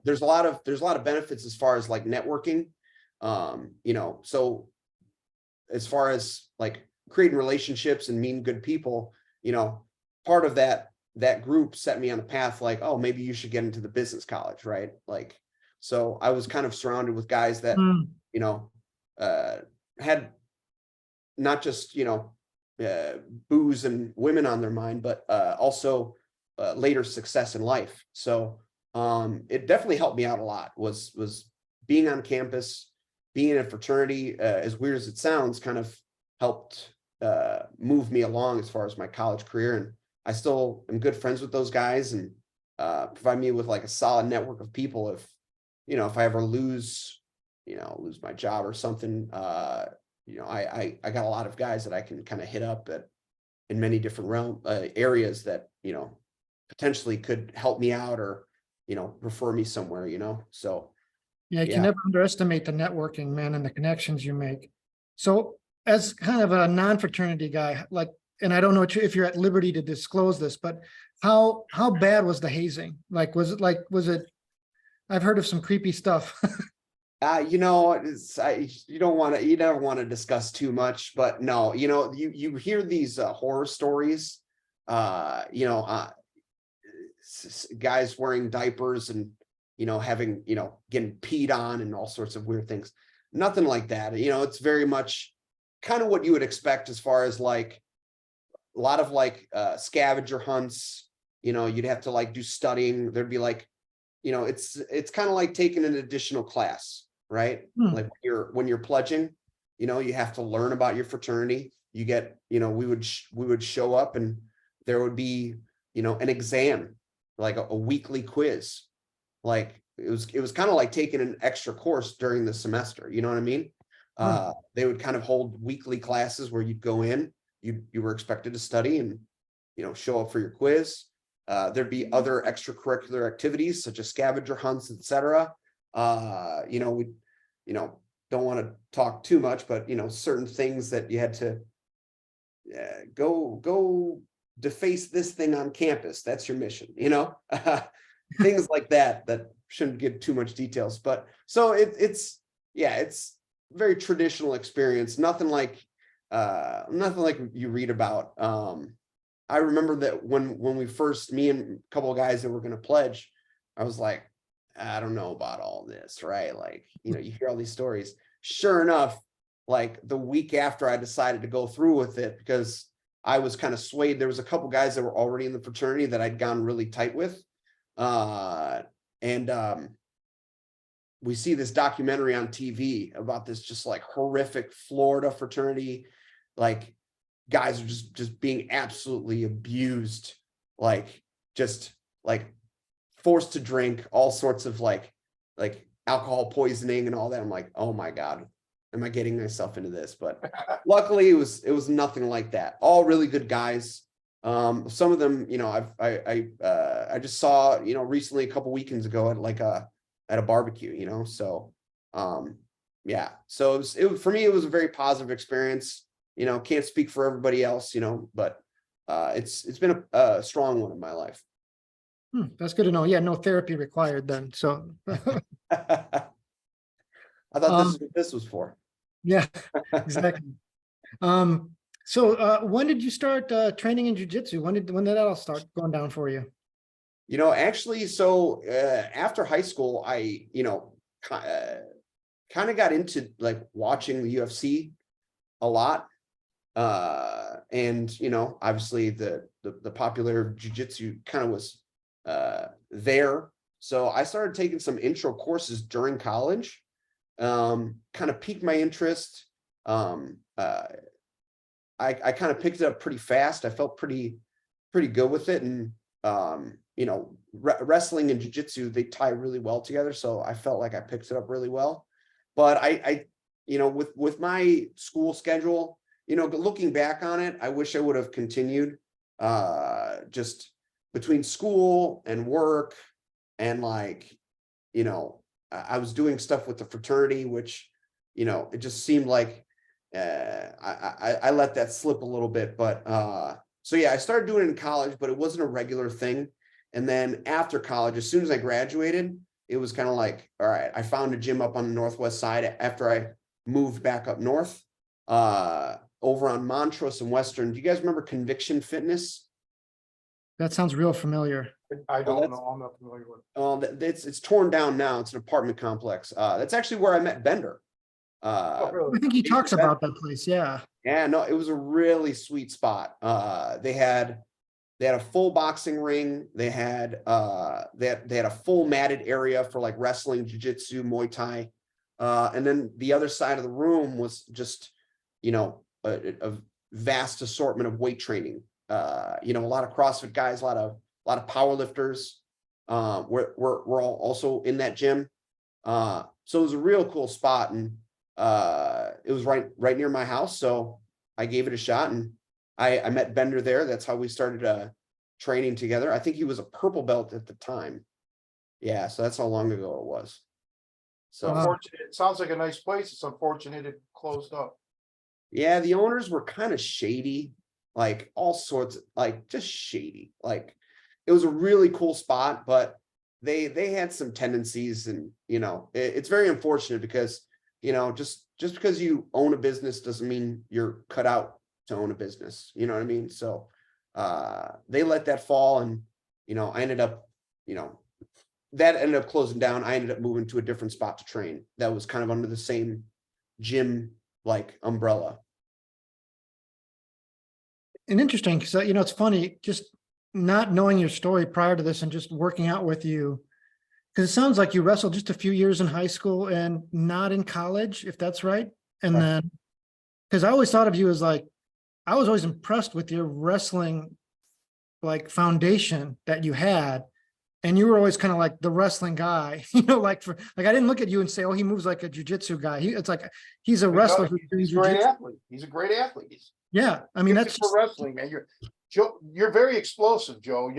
C: there's a lot of benefits as far as like networking. So as far as like creating relationships and meeting good people, part of that group set me on a path like, oh, maybe you should get into the business college, right? Like, so I was kind of surrounded with guys that had not just booze and women on their mind, but also later success in life. So it definitely helped me out a lot, was being on campus, being in a fraternity, as weird as it sounds, kind of helped move me along as far as my college career. And I still am good friends with those guys, and provide me with like a solid network of people. If I ever lose my job or something, I got a lot of guys that I can kind of hit up in many different areas that, potentially could help me out or, refer me somewhere, so.
B: Yeah, you can never underestimate the networking, man, and the connections you make. So as kind of a non-fraternity guy, like and I don't know if you're at liberty to disclose this, but how bad was the hazing? Like, was it, I've heard of some creepy stuff.
C: You know, you never want to discuss too much, but no, you know, you hear these horror stories, you know, guys wearing diapers and, you know, having, you know, getting peed on and all sorts of weird things. Nothing like that. You know, it's very much kind of what you would expect as far as like a lot of like scavenger hunts. You know, you'd have to like do studying. There'd be like, you know, it's kind of like taking an additional class, right? Like when you're pledging, you know, you have to learn about your fraternity. You get, you know, we would show up and there would be, you know, an exam, like a weekly quiz. Like it was kind of like taking an extra course during the semester. You know what I mean? They would kind of hold weekly classes where you'd go in, you were expected to study and, you know, show up for your quiz. There'd be other extracurricular activities such as scavenger hunts, etc. You know, we, you know, don't want to talk too much, but, you know, certain things that you had to go deface this thing on campus. That's your mission, you know, things like that shouldn't give too much details. But so it's very traditional experience. Nothing like you read about. I remember that when we first, me and a couple of guys that were going to pledge, I was like, I don't know about all this, right? Like, you know, you hear all these stories. Sure enough, like the week after I decided to go through with it, because I was kind of swayed. There was a couple guys that were already in the fraternity that I'd gone really tight with. We see this documentary on TV about this just like horrific Florida fraternity, like guys are just being absolutely abused, like just like forced to drink all sorts of like alcohol poisoning and all that. I'm like, oh my God, am I getting myself into this? But luckily it was nothing like that. All really good guys. Some of them, you know, I just saw, you know, recently a couple weekends ago at a barbecue, you know, so yeah, so for me, it was a very positive experience. You know, can't speak for everybody else, you know, but it's been a strong one in my life.
B: That's good to know. Yeah, no therapy required then. So
C: I thought this is what this was for.
B: yeah, exactly. So when did you start training in jiu-jitsu? When did that all start going down for you?
C: You know, actually, so after high school, I, you know, kind of got into like watching the UFC a lot. And, you know, obviously the popular jiu-jitsu kind of was there. So I started taking some intro courses during college, kind of piqued my interest. I kind of picked it up pretty fast. I felt pretty good with it. And, you know, wrestling and jiu-jitsu, they tie really well together. So I felt like I picked it up really well. But I you know, with my school schedule, you know, looking back on it, I wish I would have continued just between school and work and like, you know, I was doing stuff with the fraternity, which, you know, it just seemed like I let that slip a little bit. But so yeah, I started doing it in college, but it wasn't a regular thing. And then after college, as soon as I graduated, it was kind of like, all right, I found a gym up on the Northwest side after I moved back up north. Over on Montrose and Western. Do you guys remember Conviction Fitness?
B: That sounds real familiar.
A: I don't know. I'm not familiar with it.
C: Oh, it's torn down now. It's an apartment complex. That's actually where I met Bender.
A: Oh, really?
B: I think he talks about that place. Yeah.
C: Yeah, no, it was a really sweet spot. They had a full boxing ring. They had a full matted area for like wrestling, jiu-jitsu, Muay Thai. And then the other side of the room was just, you know, a vast assortment of weight training. You know, a lot of CrossFit guys, a lot of power lifters. We're all also in that gym. So it was a real cool spot, and it was right near my house. So I gave it a shot, and I met Bender there. That's how we started training together. I think he was a purple belt at the time. Yeah, so that's how long ago it was. So
A: unfortunate. It sounds like a nice place. It's unfortunate it closed up.
C: yeah, the owners were kind of shady. like all sorts, like just shady. Like it was a really cool spot, but they had some tendencies, and it's very unfortunate because just because you own a business doesn't mean you're cut out to own a business. You know what I mean? So they let that fall, and I ended up, that ended up closing down. I ended up moving to a different spot to train that was kind of under the same gym like umbrella.
B: And interesting, because it's funny just not knowing your story prior to this and just working out with you, because it sounds like you wrestled just a few years in high school and not in college, if that's right. And
A: Right.
B: then, because I always thought of you as like, I was always impressed with your wrestling like foundation that you had. And you were always kind of like the wrestling guy, like I didn't look at you and say, oh, he moves like a jujitsu guy. It's like, he's a wrestler.
A: He's a great athlete. He's a great athlete.
B: Yeah. I mean, that's
A: for wrestling, man. You're very explosive, Joe,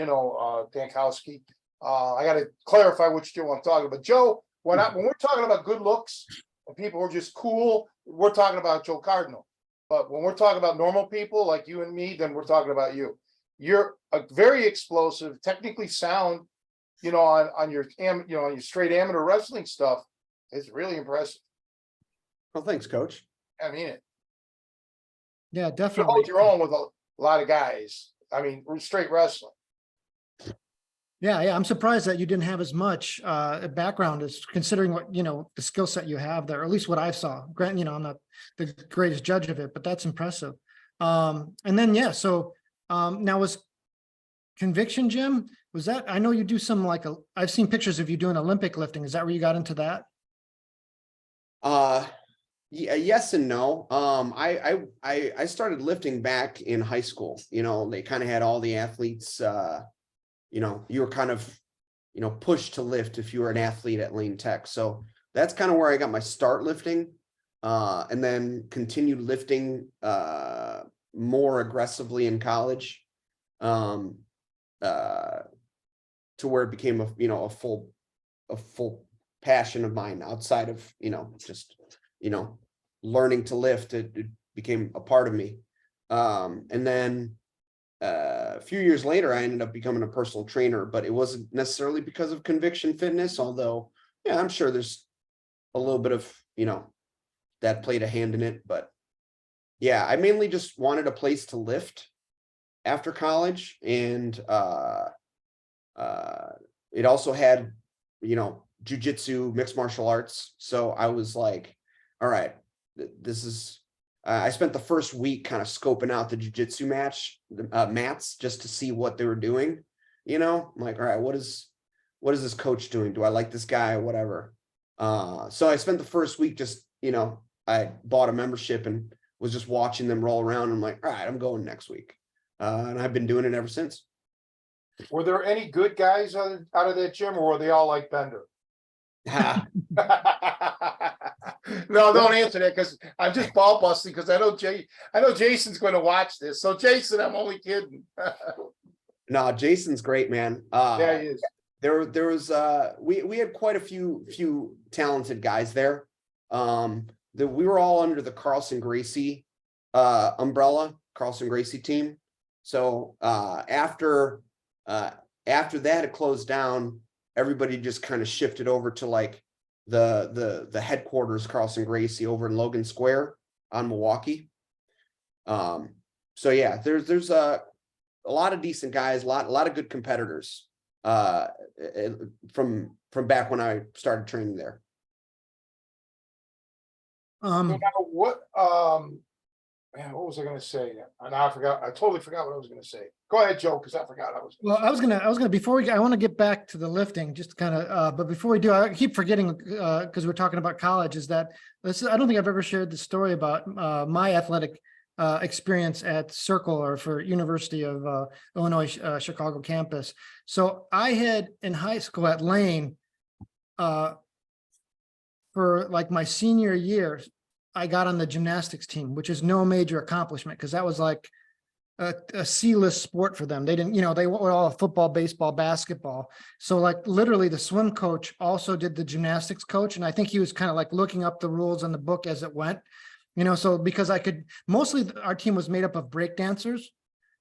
A: Dankowski. I got to clarify which Joe I'm talking about. Joe, when we're talking about good looks and people who are just cool, we're talking about Joe Cardinal. But when we're talking about normal people like you and me, then we're talking about you. You're a very explosive, technically sound, on your straight amateur wrestling stuff. It's really impressive.
C: Well, thanks, Coach.
A: I mean it.
B: Yeah,
A: You
B: definitely.
A: hold your own with a lot of guys. I mean, straight wrestling.
B: Yeah, I'm surprised that you didn't have as much background as considering what the skill set you have there, or at least what I saw. Grant, I'm not the greatest judge of it, but that's impressive. And then so now was Conviction Gym, was that, I know you do some I've seen pictures of you doing Olympic lifting. Is that where you got into that?
C: Yeah, yes and no. I started lifting back in high school. They kind of had all the athletes. You were kind of pushed to lift if you were an athlete at Lane Tech. So that's kind of where I got my start lifting, and then continued lifting more aggressively in college, to where it became a full passion of mine outside of just learning to lift. It became a part of me, and then a few years later I ended up becoming a personal trainer, but it wasn't necessarily because of Conviction Fitness, although I'm sure there's a little bit of that played a hand in it. But I mainly just wanted a place to lift after college, and it also had jujitsu, mixed martial arts. So I was like, all right, this is, I spent the first week kind of scoping out the jujitsu mats just to see what they were doing. I'm like, all right, what is this coach doing? Do I like this guy or whatever? So I spent the first week just, I bought a membership and was just watching them roll around. I'm like, all right, I'm going next week. And I've been doing it ever since.
A: Were there any good guys out of that gym, or were they all like Bender? No, don't answer that, because I'm just ball busting, because I know Jason's going to watch this. So Jason, I'm only kidding.
C: No, Jason's great, man.
A: Yeah, he is.
C: There was we had quite a few talented guys there. We were all under the Carlson Gracie umbrella, Carlson Gracie team. So after that it closed down, everybody just kind of shifted over to like the headquarters, Carlson Gracie, over in Logan Square on Milwaukee. So there's a lot of decent guys, a lot of good competitors from back when I started training there.
A: What was I going to say? And I forgot. I totally forgot what I was going to say. Go ahead, Joe, because I forgot.
B: I was gonna before I want to get back to the lifting, just kind of. But before we do, I keep forgetting because we're talking about college. Is that I don't think I've ever shared the story about my athletic experience at Circle, or for University of Illinois Chicago campus. So I had in high school at Lane, for like my senior year, I got on the gymnastics team, which is no major accomplishment because that was like a C-list sport for them. They didn't, they were all football, baseball, basketball. So like literally the swim coach also did the gymnastics coach. And I think he was kind of like looking up the rules in the book as it went, so because mostly our team was made up of break dancers.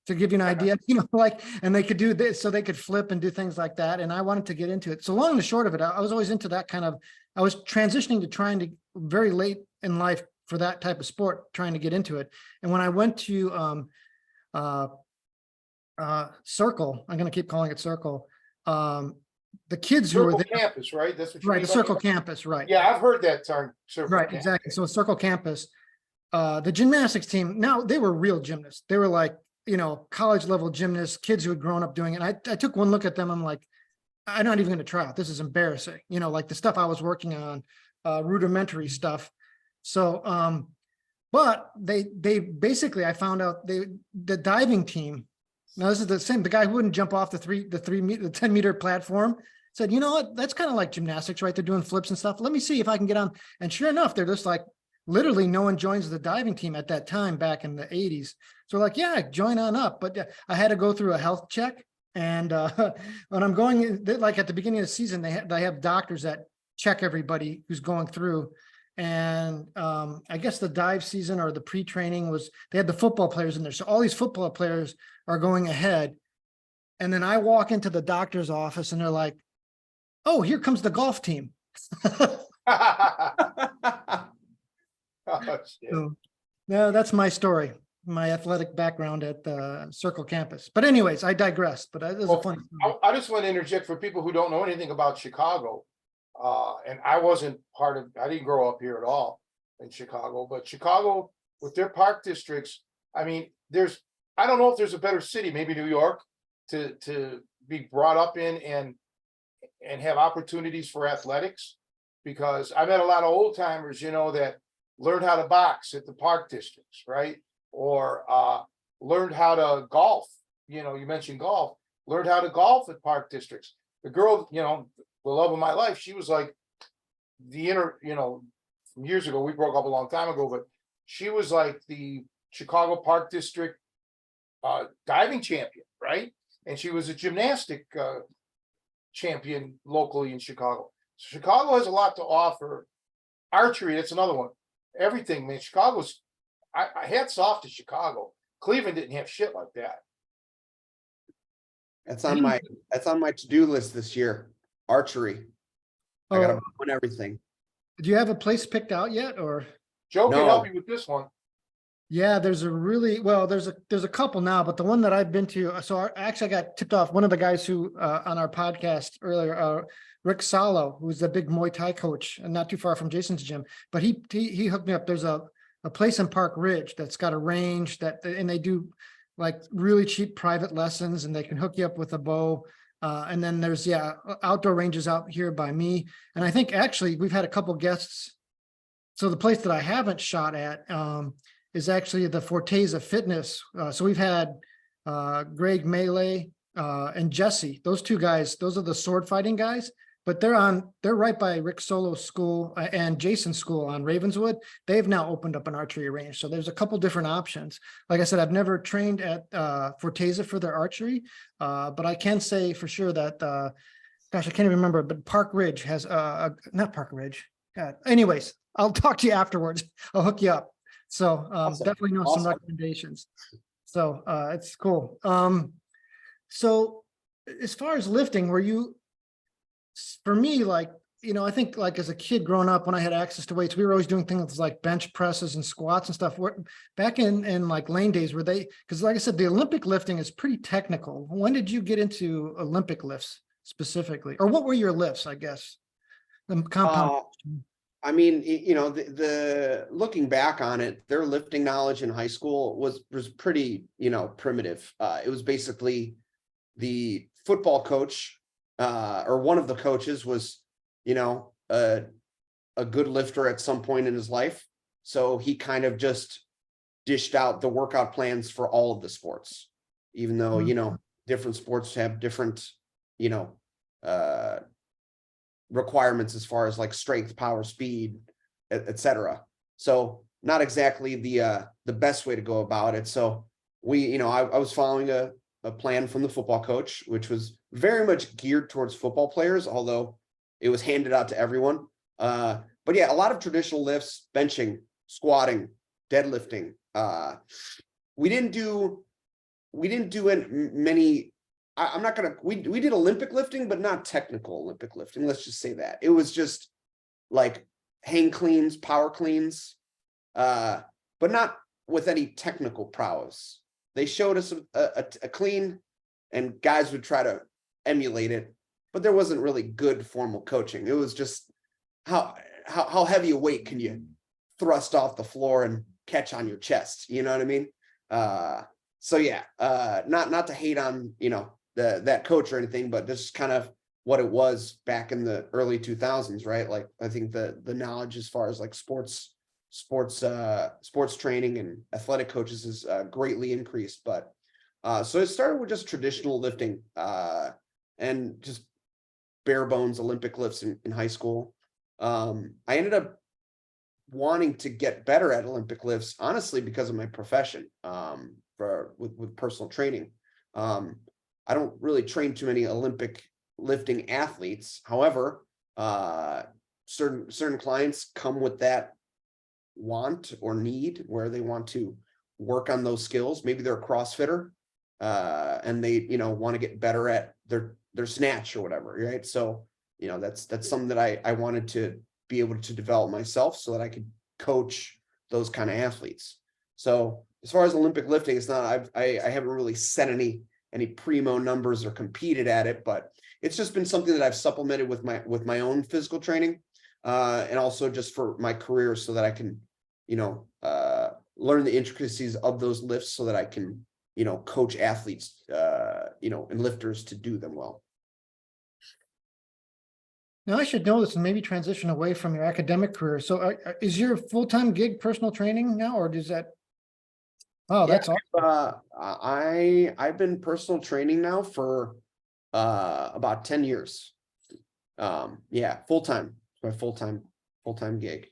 B: to give you an idea, like, and they could do this, so they could flip and do things like that. And I wanted to get into it. So long and the short of it, I was always into that kind of, I was transitioning to trying to very late in life for that type of sport, trying to get into it. And when I went to Circle, I'm going to keep calling it Circle. The kids who were
A: Circle
B: there,
A: campus, right? That's what you
B: right,
A: mean
B: the
A: by
B: Circle
A: that?
B: campus, right.
A: Yeah, I've heard that term. Circle
B: Right,
A: campus.
B: exactly. So Circle campus, the gymnastics team, now they were real gymnasts. They were like, college level gymnasts, kids who had grown up doing it. I took one look at them. I'm like, I'm not even going to try it. This is embarrassing. Like the stuff I was working on, rudimentary stuff. So, but they basically, I found out the diving team. Now this is the same, the guy who wouldn't jump off the 10-meter platform said, you know what, that's kind of like gymnastics, right? They're doing flips and stuff. Let me see if I can get on. And sure enough, they're just like, literally no one joins the diving team at that time back in the 80s. So like, yeah, join on up. But I had to go through a health check. And when I'm going, like at the beginning of the season, they have doctors that check everybody who's going through. And I guess the dive season or the pre-training was, they had the football players in there. So all these football players are going ahead. And then I walk into the doctor's office and they're like, oh, here comes the golf team.
A: Oh, shit.
B: So, no, that's my story, my athletic background at the Circle campus. But anyways, I digressed, but it was a
A: Well,
B: funny story.
A: I just want to interject for people who don't know anything about Chicago. And I wasn't I didn't grow up here at all in Chicago, but Chicago with their park districts, I mean, I don't know if there's a better city, maybe New York, to be brought up in and have opportunities for athletics. Because I met a lot of old timers, that learned how to box at the park districts, right? Or learned how to golf. You mentioned golf, learned how to golf at park districts. The girl, the love of my life, she was like from years ago, we broke up a long time ago, but she was like the Chicago Park District diving champion, right? And she was a gymnastic champion locally in Chicago. So Chicago has a lot to offer. Archery, that's another one. Everything, man. Chicago's, I hats off to Chicago. Cleveland didn't have shit like that.
C: That's on my to-do list this year. Archery. I gotta win everything.
B: Do you have a place picked out yet, or?
A: Joe can
C: No.
A: help you with this one.
B: Yeah, there's a couple now, but the one that I've been to, so I actually got tipped off. One of the guys who on our podcast earlier, Rick Salo, who's a big Muay Thai coach and not too far from Jason's gym, but he hooked me up. There's a place in Park Ridge that's got a range and they do like really cheap private lessons, and they can hook you up with a bow. And then there's outdoor ranges out here by me. And I think actually we've had a couple guests. So the place that I haven't shot at is actually the Forteza Fitness. So we've had Greg Melee and Jesse. Those two guys, those are the sword fighting guys. But they're right by Rick Solo's school and Jason's school on Ravenswood. They've now opened up an archery range. So there's a couple different options. Like I said, I've never trained at Forteza for their archery, but I can say for sure that, gosh, I can't even remember, but Park Ridge has, not Park Ridge. God. Anyways, I'll talk to you afterwards. I'll hook you up. So
C: Awesome.
B: definitely know some recommendations. So it's cool. So as far as lifting, for me, like, I think like as a kid growing up, when I had access to weights, we were always doing things like bench presses and squats and stuff. Back in like Lane days, because like I said, the Olympic lifting is pretty technical. When did you get into Olympic lifts specifically? Or what were your lifts, I guess? The compound.
C: I mean, the looking back on it, their lifting knowledge in high school was pretty, primitive. It was basically the football coach or one of the coaches was, a good lifter at some point in his life. So he kind of just dished out the workout plans for all of the sports, even though, different sports have different, requirements as far as like strength, power, speed, etc. So not exactly the best way to go about it. So I was following a plan from the football coach, which was very much geared towards football players, although it was handed out to everyone. But yeah, a lot of traditional lifts, benching, squatting, deadlifting. We didn't do we didn't do many. I'm not gonna. We did Olympic lifting, but not technical Olympic lifting. Let's just say that it was just like hang cleans, power cleans, but not with any technical prowess. They showed us a clean, and guys would try to emulate it, but there wasn't really good formal coaching. It was just how heavy a weight can you thrust off the floor and catch on your chest? You know what I mean? So yeah, not to hate on, you know, that coach or anything, but just kind of what it was back in the early 2000s, right? Like I think the knowledge as far as like sports training and athletic coaches is greatly increased. But so it started with just traditional lifting and just bare bones Olympic lifts in high school. I ended up wanting to get better at Olympic lifts, honestly, because of my profession, with personal training. I don't really train too many Olympic lifting athletes. However, certain clients come with that want or need where they want to work on those skills. Maybe they're a CrossFitter, and they, you know, want to get better at their snatch or whatever, right? So, you know, that's something that I wanted to be able to develop myself so that I could coach those kind of athletes. So as far as Olympic lifting, it's not, I haven't really set any primo numbers or competed at it, but it's just been something that I've supplemented with my own physical training, and also just for my career so that I can, you know, learn the intricacies of those lifts so that I can, you know, coach athletes, you know, and lifters to do them well.
B: Now I should know this and maybe transition away from your academic career. So is your full-time gig personal training now, or does that? Oh, that's awesome.
C: I've been personal training now for about 10 years. Yeah, full-time. My full-time gig.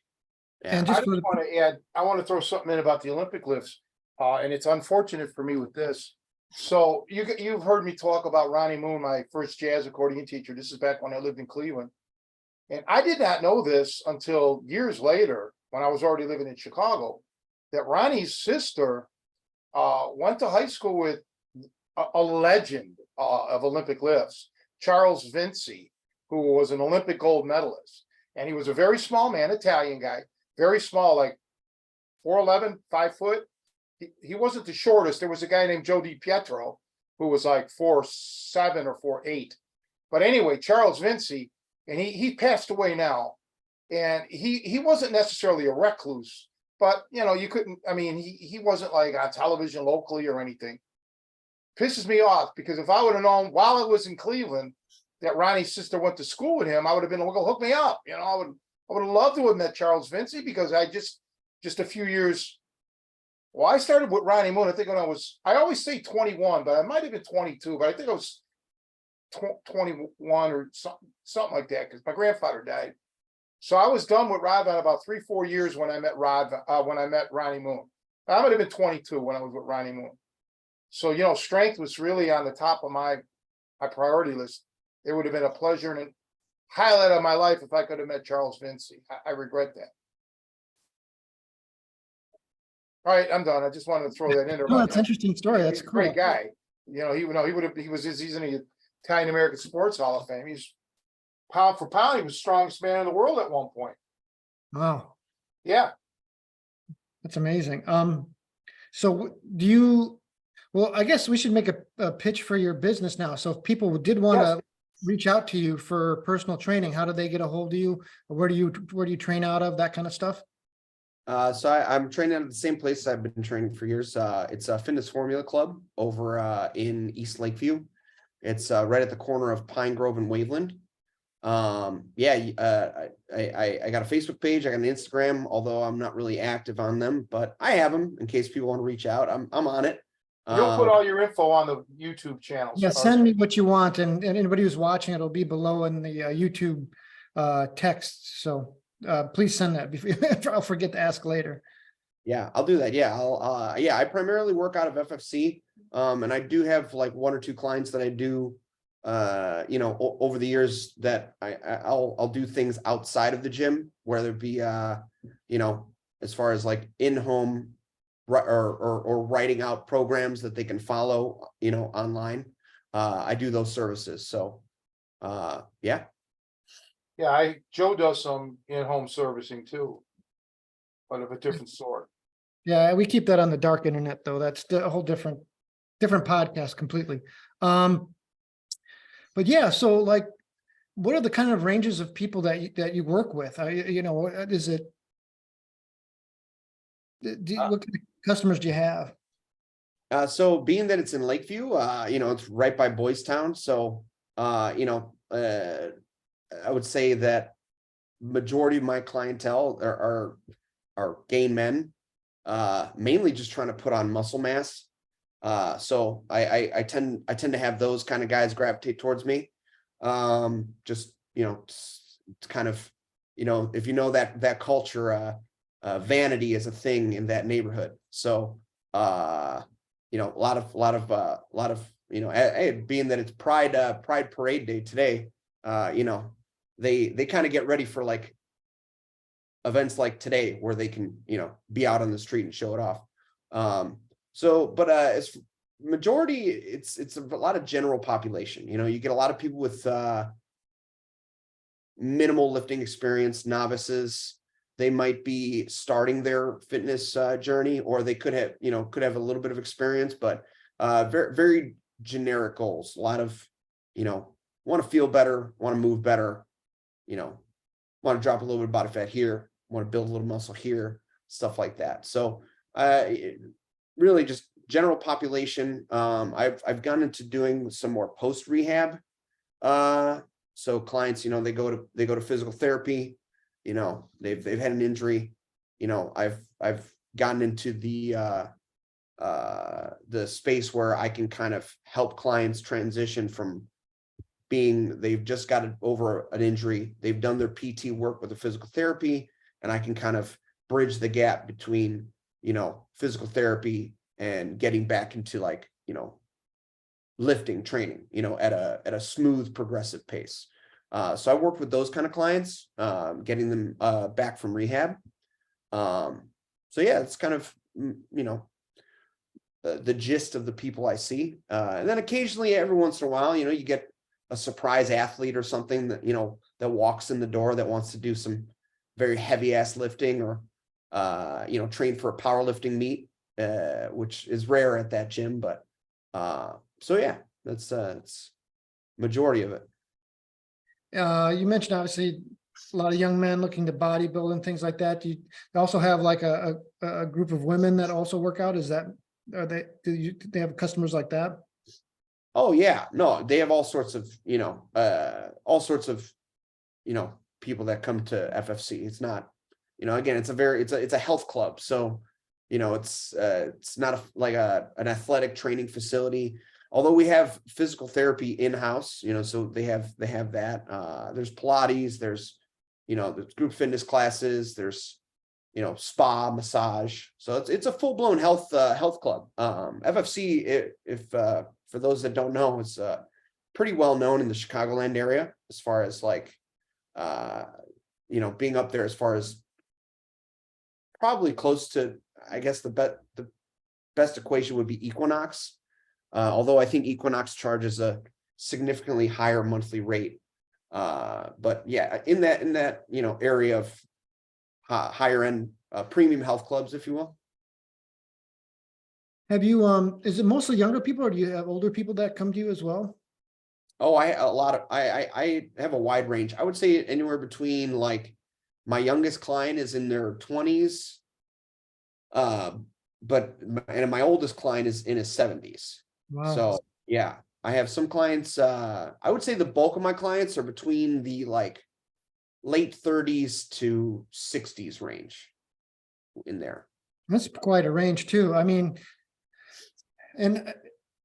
C: Yeah.
B: And
A: I
B: just
A: just want to add, I want to throw something in about the Olympic lifts, and it's unfortunate for me with this. So you've heard me talk about Ronnie Moon, my first jazz accordion teacher. This is back when I lived in Cleveland. And I did not know this until years later when I was already living in Chicago, that Ronnie's sister went to high school with a legend of Olympic lifts, Charles Vinci, who was an Olympic gold medalist. And he was a very small man, Italian guy, very small, like 4'11", 5 foot. He wasn't the shortest. There was a guy named Joe DiPietro who was like 4'7" or 4'8". But anyway, Charles Vinci, and he passed away now. And he wasn't necessarily a recluse, but you know, you couldn't, I mean, he wasn't like on television locally or anything. Pisses me off because if I would have known while I was in Cleveland that Ronnie's sister went to school with him, I would have been able to hook me up. You know, I would have loved to have met Charles Vinci because I just a few years. Well, I started with Ronnie Moon, I think when I always say 21, but I might have been 22, but I think I was 21 or something like that, because my grandfather died. So I was done with Rod in about 3-4 years when I met Ronnie Moon. I might have been 22 when I was with Ronnie Moon. So, you know, strength was really on the top of my priority list. It would have been a pleasure and a highlight of my life if I could have met Charles Vinci. I regret that. All right, I'm done. I just wanted to throw that in there.
B: No, that's an interesting story. That's
A: He's a
B: cool.
A: great guy. You know, he's in the Italian American Sports Hall of Fame. He's pound for pound, he was the strongest man in the world at one point.
B: Wow,
A: Yeah.
B: that's amazing. So do you? Well, I guess we should make a pitch for your business now. So if people did want to reach out to you for personal training, how do they get a hold of you? Where do you train out of, that kind of stuff?
C: So I'm training at the same place I've been training for years. It's a Fitness Formula Club over in East Lakeview. It's right at the corner of Pine Grove and Waveland. Yeah, I got a Facebook page, I got an Instagram, although I'm not really active on them, but I have them in case people want to reach out. I'm on it.
A: You'll put all your info on the YouTube channel.
B: Yeah, send me what you want, and anybody who's watching, it'll be below in the YouTube text. So please send that before I'll forget to ask later.
C: Yeah, I'll do that. Yeah, I primarily work out of FFC, and I do have like 1 or 2 clients that I do, you know, over the years that I'll do things outside of the gym, whether it be, you know, as far as like in-home or writing out programs that they can follow, online. I do those services. So, yeah.
A: Yeah, Joe does some in-home servicing too, but of a different sort.
B: Yeah, we keep that on the dark internet though. That's a whole different podcast completely. But yeah, so like, what are the kind of ranges of people that you work with? Is it? What kind of customers do you have?
C: So being that it's in Lakeview, it's right by Boys Town. So, I would say that majority of my clientele are gay men, mainly just trying to put on muscle mass. So I tend to have those kind of guys gravitate towards me. Just, it's kind of, if you know that culture, vanity is a thing in that neighborhood. So, a lot of, being that it's Pride Parade Day today, they kind of get ready for like events like today where they can, be out on the street and show it off. But as majority, it's a lot of general population. You get a lot of people with minimal lifting experience, novices. They might be starting their fitness journey, or they could have a little bit of experience, but very, very generic goals. A lot of, want to feel better, want to move better, want to drop a little bit of body fat here, want to build a little muscle here, stuff like that. So really just general population. I've gone into doing some more post rehab. So clients, they go to physical therapy, they've had an injury. I've gotten into the space where I can kind of help clients transition from they've just got over an injury, they've done their PT work with the physical therapy, and I can kind of bridge the gap between, physical therapy and getting back into like, lifting training, at a smooth progressive pace. So I worked with those kind of clients, getting them back from rehab. So yeah, it's kind of, the gist of the people I see. And then occasionally, every once in a while, you get a surprise athlete or something that, that walks in the door that wants to do some very heavy ass lifting, or, train for a powerlifting meet, which is rare at that gym. But so yeah, that's majority of it.
B: You mentioned obviously a lot of young men looking to bodybuild and things like that. Do you also have like a group of women that also work out? Do they have customers like that?
C: Oh yeah, no, they have all sorts of, people that come to FFC. It's not, again, it's a health club. So, it's not like an athletic training facility, although we have physical therapy in-house, so they have that. There's Pilates, there's group fitness classes, there's, spa, massage. So it's a full-blown health club. FFC, if for those that don't know, is pretty well known in the Chicagoland area as far as like, being up there as far as probably close to, I guess the best equation would be Equinox. Although I think Equinox charges a significantly higher monthly rate. But yeah, in that area of higher end premium health clubs, if you will.
B: Have you, is it mostly younger people, or do you have older people that come to you as well?
C: Oh, I have a wide range. I would say anywhere between, like, my youngest client is in their 20s. And my oldest client is in his 70s.
B: Wow.
C: So yeah, I have some clients, I would say the bulk of my clients are between the like late 30s to 60s range in there.
B: That's quite a range too. I mean, and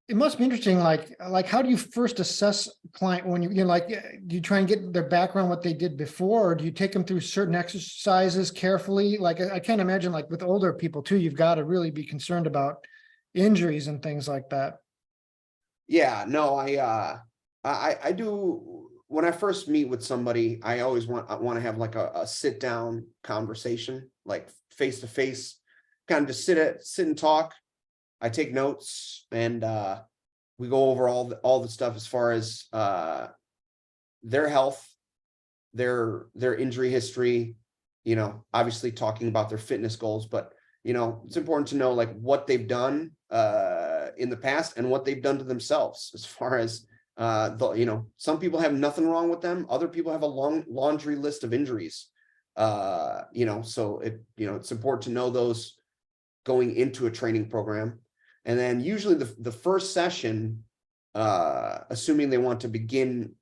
B: it must be interesting, like how do you first assess a client when do you try and get their background, what they did before, or do you take them through certain exercises carefully? Like I can't imagine, like with older people too, you've got to really be concerned about injuries and things like that.
C: Yeah, no, I do. When I first meet with somebody, I always want to have like a sit down conversation, like face to face, kind of just sit and talk. I take notes, and we go over all the stuff as far as their health, their injury history, obviously talking about their fitness goals, but it's important to know like what they've done in the past and what they've done to themselves as far as some people have nothing wrong with them. Other people have a long laundry list of injuries. So it's important to know those going into a training program. And then usually the first session, assuming they want to begin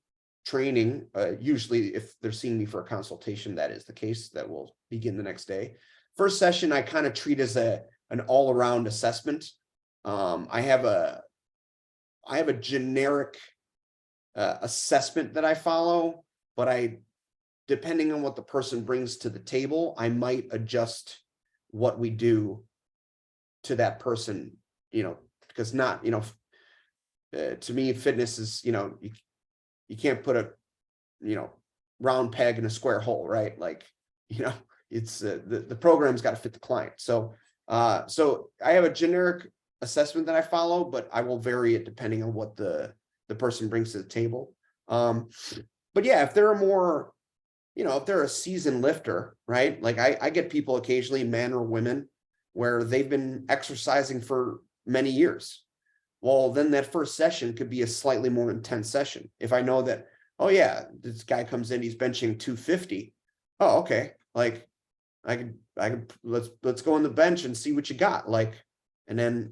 C: training, usually if they're seeing me for a consultation, that is the case, that will begin the next day. First session, I kind of treat as an all-around assessment. I have a generic assessment that I follow, but depending on what the person brings to the table, I might adjust what we do to that person, because not, to me, fitness is, you can't put a, round peg in a square hole, right? Like, it's the program's got to fit the client. So I have a generic assessment that I follow, but I will vary it depending on what the person brings to the table. But yeah, if they're more, if they're a seasoned lifter, right? Like I get people occasionally, men or women, where they've been exercising for many years. Well, then that first session could be a slightly more intense session. If I know that, oh yeah, this guy comes in, he's benching 250. Oh, okay. Like I could let's go on the bench and see what you got. Like, and then,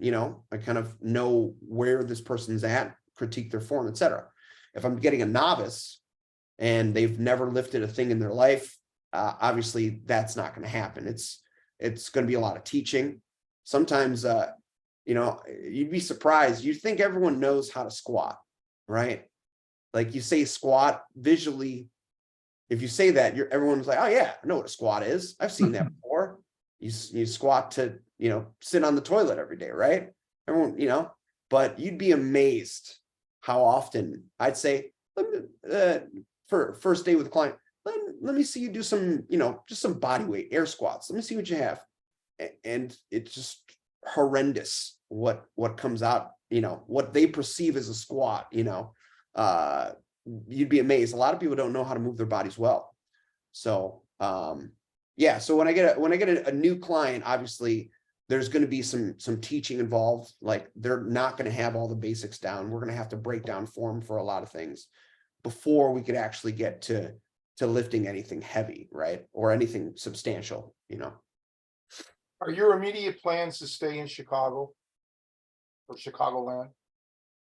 C: I kind of know where this person's at, critique their form, etc. If I'm getting a novice and they've never lifted a thing in their life, obviously that's not going to happen. It's going to be a lot of teaching. Sometimes, you'd be surprised. You think everyone knows how to squat, right? Like you say squat visually. If you say that, everyone's like, oh yeah, I know what a squat is. I've seen that before. You squat to, sit on the toilet every day, right? Everyone, but you'd be amazed how often I'd say, for first day with a client, let me see you do some, just some body weight air squats. Let me see what you have. And it's just horrendous what comes out, what they perceive as a squat, you'd be amazed. A lot of people don't know how to move their bodies well. So, yeah. So when I get a new client, obviously there's going to be some teaching involved. Like they're not going to have all the basics down. We're going to have to break down form for a lot of things before we could actually get to lifting anything heavy, right? Or anything substantial,
A: Are your immediate plans to stay in Chicago or Chicagoland?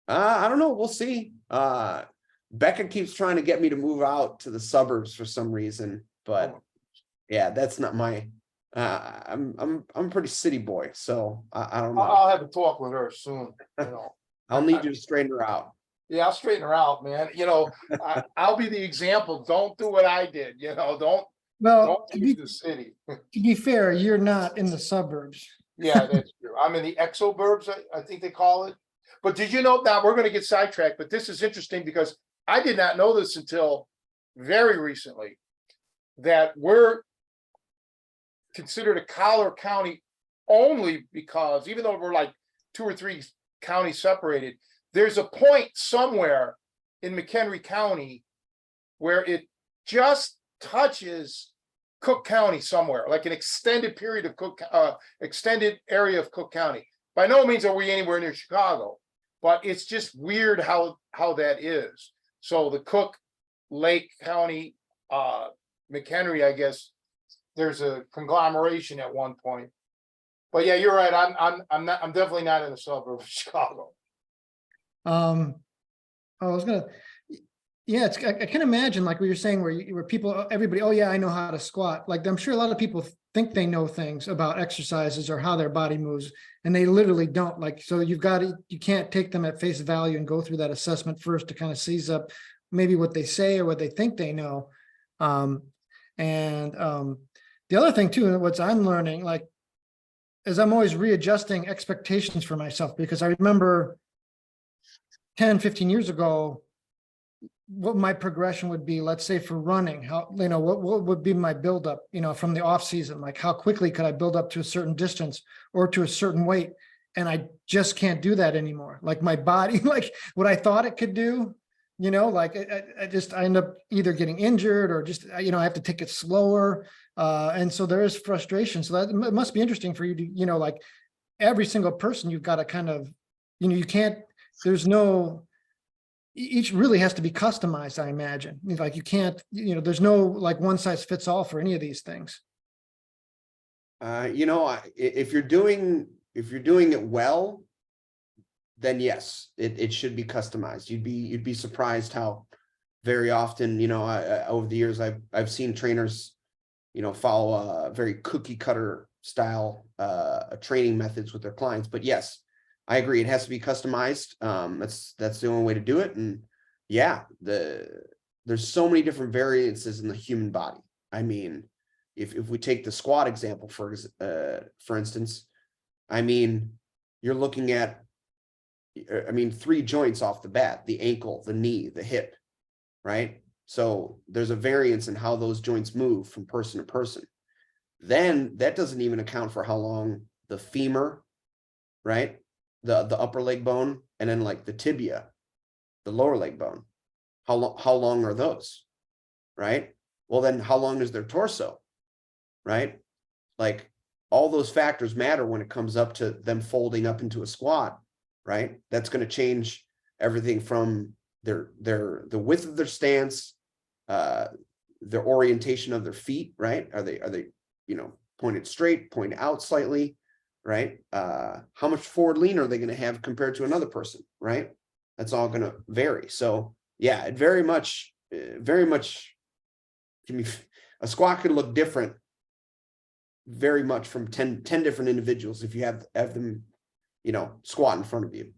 C: I don't know. We'll see. Becca keeps trying to get me to move out to the suburbs for some reason, but yeah, that's not my. I'm a pretty city boy, so I don't know.
A: I'll have a talk with her soon.
C: I'll need you to straighten her out.
A: Yeah, I'll straighten her out, man. I'll be the example. Don't do what I did. Don't leave the city.
B: To be fair, you're not in the suburbs.
A: Yeah, that's true. I'm in the exoburbs, I think they call it. But did you know, now we're going to get sidetracked, but this is interesting because I did not know this until very recently, that we're considered a collar county only because even though we're like 2 or 3 counties separated, there's a point somewhere in McHenry County where it just touches Cook County somewhere, like an extended period of extended area of Cook County. By no means are we anywhere near Chicago, but it's just weird how that is. So the Cook, Lake County, McHenry, I guess there's a conglomeration at one point. But yeah, you're right. I'm definitely not in the suburb of Chicago.
B: I was gonna, yeah, I can imagine like what you're saying where people, everybody, oh yeah, I know how to squat. Like I'm sure a lot of people think they know things about exercises or how their body moves, and they literally don't. Like, so you can't take them at face value and go through that assessment first to kind of seize up maybe what they say or what they think they know. The other thing too, what I'm learning, like, is I'm always readjusting expectations for myself, because I remember 10, 15 years ago, what my progression would be, let's say for running, how, what would be my buildup, from the off season, like how quickly could I build up to a certain distance or to a certain weight? And I just can't do that anymore. Like my body, like what I thought it could do, like I end up either getting injured or just, I have to take it slower. And so there is frustration. So that it must be interesting for you to, like every single person, you've got to kind of, you can't, there's no, each really has to be customized, I imagine. Like you can't, there's no like one size fits all for any of these things.
C: If you're doing it well, then yes, it should be customized. You'd be surprised how very often, over the years, I've seen trainers, follow a very cookie cutter style training methods with their clients. But yes, I agree. It has to be customized. That's the only way to do it. And yeah, there's so many different variances in the human body. I mean, if we take the squat example, for instance, I mean, you're looking at, 3 joints off the bat: the ankle, the knee, the hip, right? So there's a variance in how those joints move from person to person. Then that doesn't even account for how long the femur, right? The upper leg bone, and then like the tibia, the lower leg bone. How long are those, right? Well, then how long is their torso, right? Like all those factors matter when it comes up to them folding up into a squat, right? That's going to change everything from the width of their stance, their orientation of their feet, right? Are they pointed straight, pointed out slightly, right? How much forward lean are they going to have compared to another person, right? That's all going to vary. So yeah, it very much can be, a squat could look different very much from 10 different individuals if you have them, squat in front of you.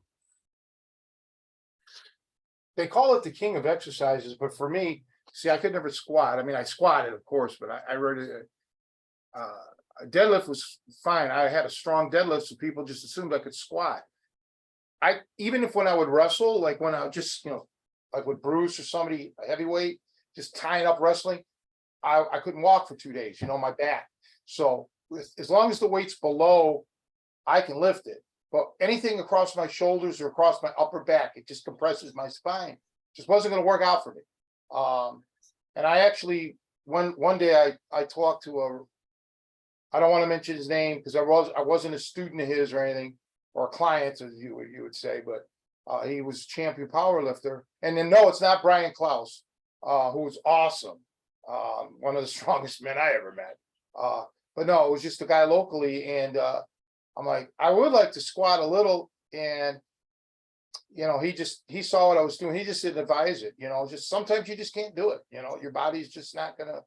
A: They call it the king of exercises, but for me, see, I could never squat. I mean, I squatted, of course, but I really, a deadlift was fine. I had a strong deadlift, so people just assumed I could squat. Even if when I would wrestle, like when I would just, like with Bruce or somebody, a heavyweight, just tying up wrestling, I couldn't walk for 2 days, my back. So as long as the weight's below, I can lift it. But anything across my shoulders or across my upper back, it just compresses my spine. Just wasn't going to work out for me. And I actually, one day I talked to I don't want to mention his name because I wasn't a student of his or anything, or a client, as you would say, but he was champion power lifter. And then no, it's not Brian Klaus, who was awesome. One of the strongest men I ever met. But no, it was just a guy locally, and I'm like, I would like to squat a little, and he saw what I was doing. He just didn't advise it. Just sometimes you just can't do it. Your body's just not gonna.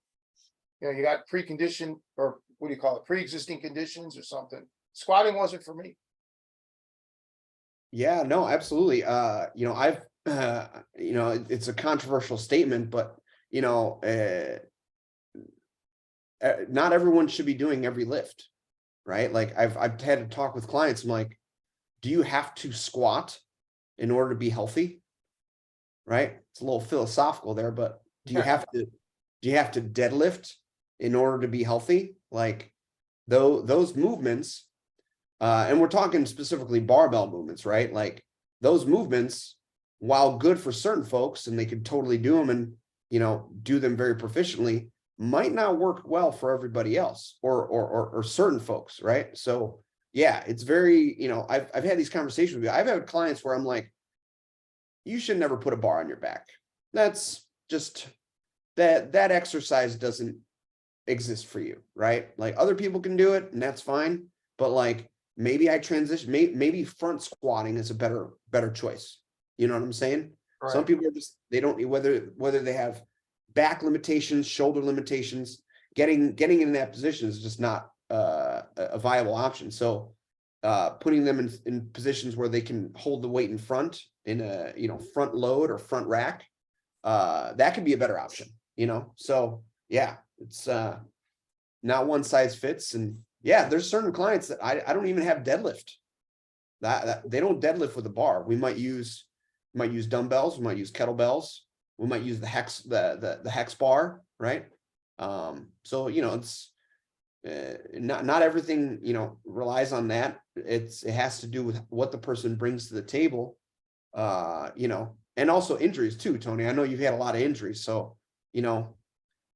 A: You got preconditioned, or what do you call it, pre-existing conditions or something. Squatting wasn't for me.
C: Yeah, no, absolutely. I've it's a controversial statement, but not everyone should be doing every lift, right? Like I've had to talk with clients. I'm like, do you have to squat in order to be healthy? Right? It's a little philosophical there, but do you have to deadlift in order to be healthy? Like those movements, and we're talking specifically barbell movements, right? Like those movements, while good for certain folks and they could totally do them and do them very proficiently, might not work well for everybody else or certain folks, right? So yeah, it's very, I've had these conversations with you. I've had clients where I'm like, you should never put a bar on your back. That's just that exercise doesn't exist for you, right? Like other people can do it and that's fine, but like maybe I transition, maybe front squatting is a better choice. You know what I'm saying? Right. Some people are just, they don't, whether they have back limitations, shoulder limitations, getting in that position is just not a viable option. So putting them in positions where they can hold the weight in front in a front load or front rack, that could be a better option. So yeah, it's not one size fits. And yeah, there's certain clients that I don't even have deadlift. That they don't deadlift with a bar. We might use dumbbells, we might use kettlebells, we might use the hex bar, right? So, you know, it's not everything, you know, relies on that. It has to do with what the person brings to the table, you know, and also injuries too, Tony. I know you've had a lot of injuries, so, you know,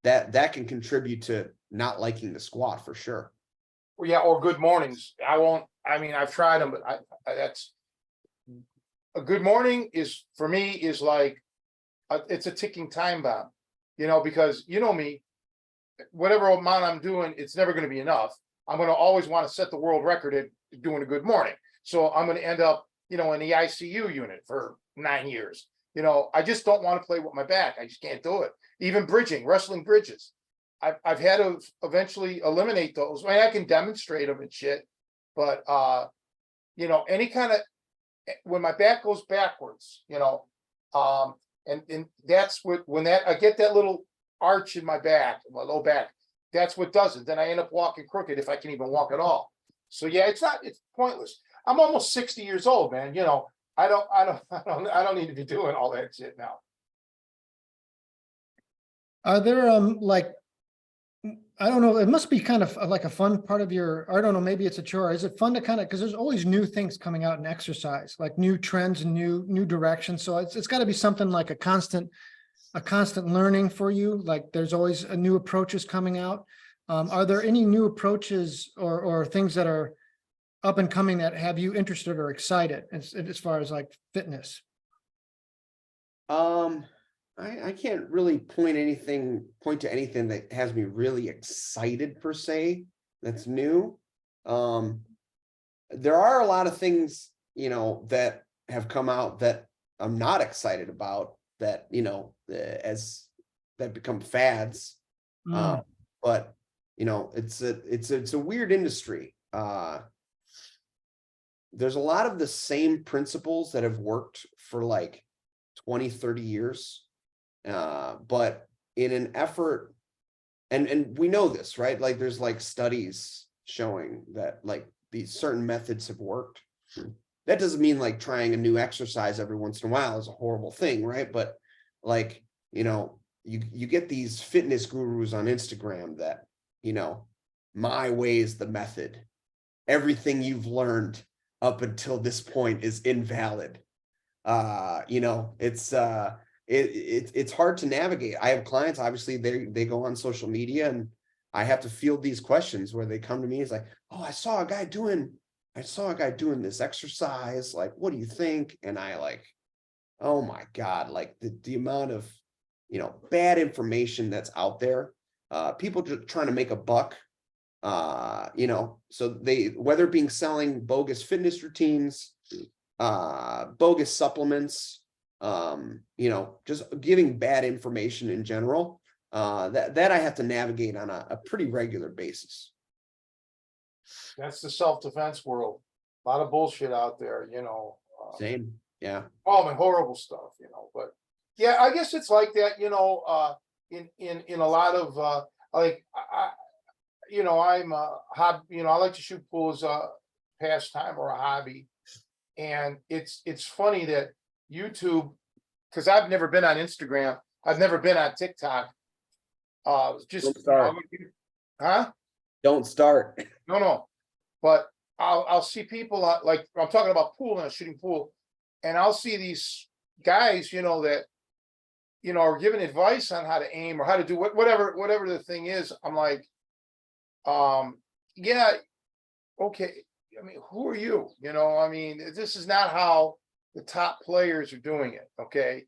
C: that can contribute to not liking the squat for sure.
A: Well, yeah, or good mornings. I mean, I've tried them, but that's a good morning is for me is like, it's a ticking time bomb, you know, because you know me, whatever amount I'm doing, it's never going to be enough. I'm going to always want to set the world record at doing a good morning. So I'm going to end up, you know, in the ICU unit for 9 years. You know, I just don't want to play with my back. I just can't do it. Even bridging, wrestling bridges. I've had to eventually eliminate those. I mean, I can demonstrate them and shit, but you know, any kind of when my back goes backwards, you know, and that's what when that I get that little arch in my back, my low back, that's what does it. Then I end up walking crooked if I can even walk at all. So yeah, it's pointless. I'm almost 60 years old, man. You know, I don't need to be doing all that shit now.
B: Are there like, I don't know, it must be kind of like a fun part of your, I don't know, maybe it's a chore. Is it fun to kind of, because there's always new things coming out in exercise, like new trends and new directions. So it's got to be something like a constant learning for you. Like there's always a new approaches coming out. Are there any new approaches or things that are up and coming that have you interested or excited as far as like fitness?
C: I can't really point to anything that has me really excited per se that's new. There are a lot of things, you know, that have come out that I'm not excited about, that, you know, as that become fads. But you know, it's a weird industry. There's a lot of the same principles that have worked for like 20, 30 years. But in an effort, and we know this, right? Like there's like studies showing that like these certain methods have worked. That doesn't mean like trying a new exercise every once in a while is a horrible thing, right? But like, you know, you get these fitness gurus on Instagram that, you know, my way is the method. Everything you've learned up until this point is invalid. You know, it's hard to navigate. I have clients, obviously they go on social media and I have to field these questions where they come to me. It's like, oh, I saw a guy doing this exercise. Like, what do you think? And I like, oh my God, like the amount of, you know, bad information that's out there. People just trying to make a buck. You know, so whether it being selling bogus fitness routines, bogus supplements, you know, just giving bad information in general, that I have to navigate on a pretty regular basis.
A: That's the self-defense world. A lot of bullshit out there, you know.
C: Same, yeah.
A: Oh, and horrible stuff, you know. But yeah, I guess it's like that, you know. In a lot of like you know, I'm a hobby, you know, I like to shoot pool as a pastime or a hobby. And it's funny that YouTube, because I've never been on Instagram, I've never been on TikTok. Just
C: Don't start.
A: Huh?
C: Don't start.
A: No. But I'll see people like I'm talking about pool and shooting pool, and I'll see these guys, you know, that you know are giving advice on how to aim or how to do whatever the thing is. I'm like, yeah, okay. I mean, who are you? You know, I mean, this is not how the top players are doing it. Okay.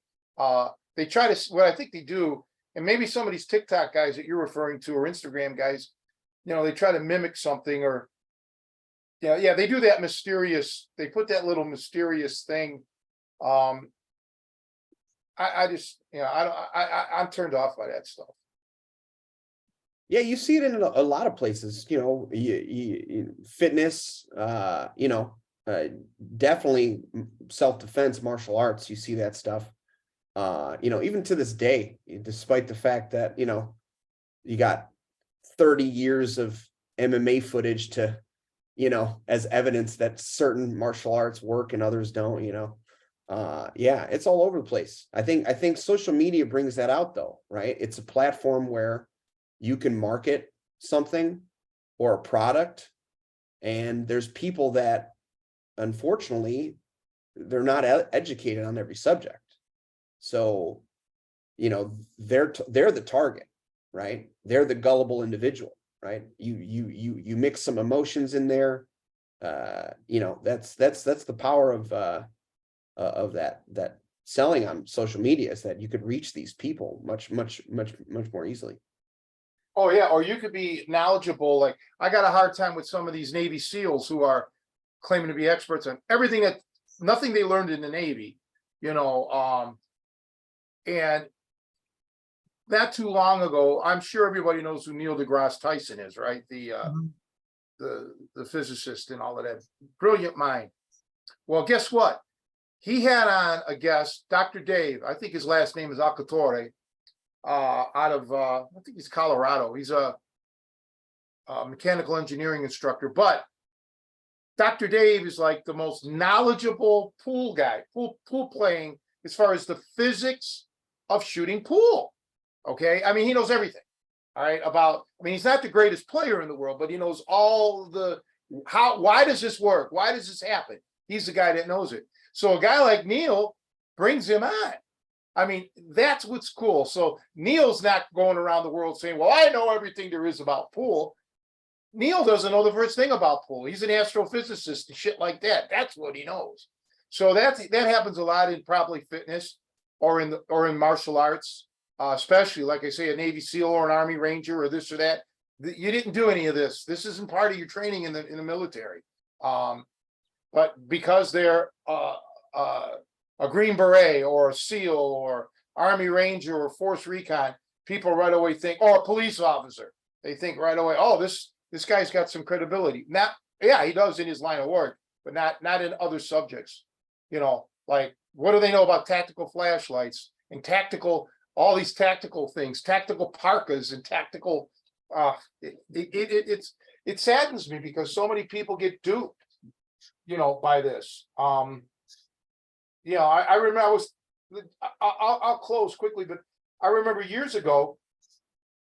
A: They try to, what I think they do, and maybe some of these TikTok guys that you're referring to or Instagram guys, you know, they try to mimic something or, yeah, they do that mysterious, they put that little mysterious thing. I just, you know, I'm turned off by that stuff.
C: Yeah, you see it in a lot of places, you know, fitness, you know, definitely self-defense, martial arts, you see that stuff. You know, even to this day, despite the fact that, you know, you got 30 years of MMA footage to, you know, as evidence that certain martial arts work and others don't, you know. Yeah, it's all over the place. I think social media brings that out though, right? It's a platform where you can market something or a product, and there's people that unfortunately they're not educated on every subject. So, they're the target, right? They're the gullible individual, right? You mix some emotions in there. That's the power of that selling on social media, is that you could reach these people much more easily.
A: Oh, yeah, or you could be knowledgeable. Like, I got a hard time with some of these Navy SEALs who are claiming to be experts on everything nothing they learned in the Navy, and not too long ago, I'm sure everybody knows who Neil deGrasse Tyson is, right?
B: Mhm.
A: The physicist and all of that, brilliant mind. Well, guess what? He had on a guest, Dr. Dave. I think his last name is Alcatore, out of I think he's Colorado. He's a mechanical engineering instructor, but Dr. Dave is like the most knowledgeable pool guy, pool playing, as far as the physics of shooting pool. Okay, I mean, he knows everything. All right, he's not the greatest player in the world, but he knows all the why does this work? Why does this happen? He's the guy that knows it. So a guy like Neil brings him on. I mean, that's what's cool. So Neil's not going around the world saying, well, I know everything there is about pool. Neil doesn't know the first thing about pool. He's an astrophysicist and shit like that. That's what he knows. So that happens a lot in probably fitness or in martial arts, especially, like I say, a Navy SEAL or an Army Ranger or this or that. You didn't do any of this. This isn't part of your training in the military. But because they're a Green Beret or a SEAL or Army Ranger or Force Recon, people right away think, oh, a police officer. They think right away, oh, this guy's got some credibility. Not, yeah, he does in his line of work, but not in other subjects. Like, what do they know about tactical flashlights and all these tactical things, tactical parkas and tactical. It saddens me because so many people get duped, by this. I remember I'll close quickly, but I remember years ago,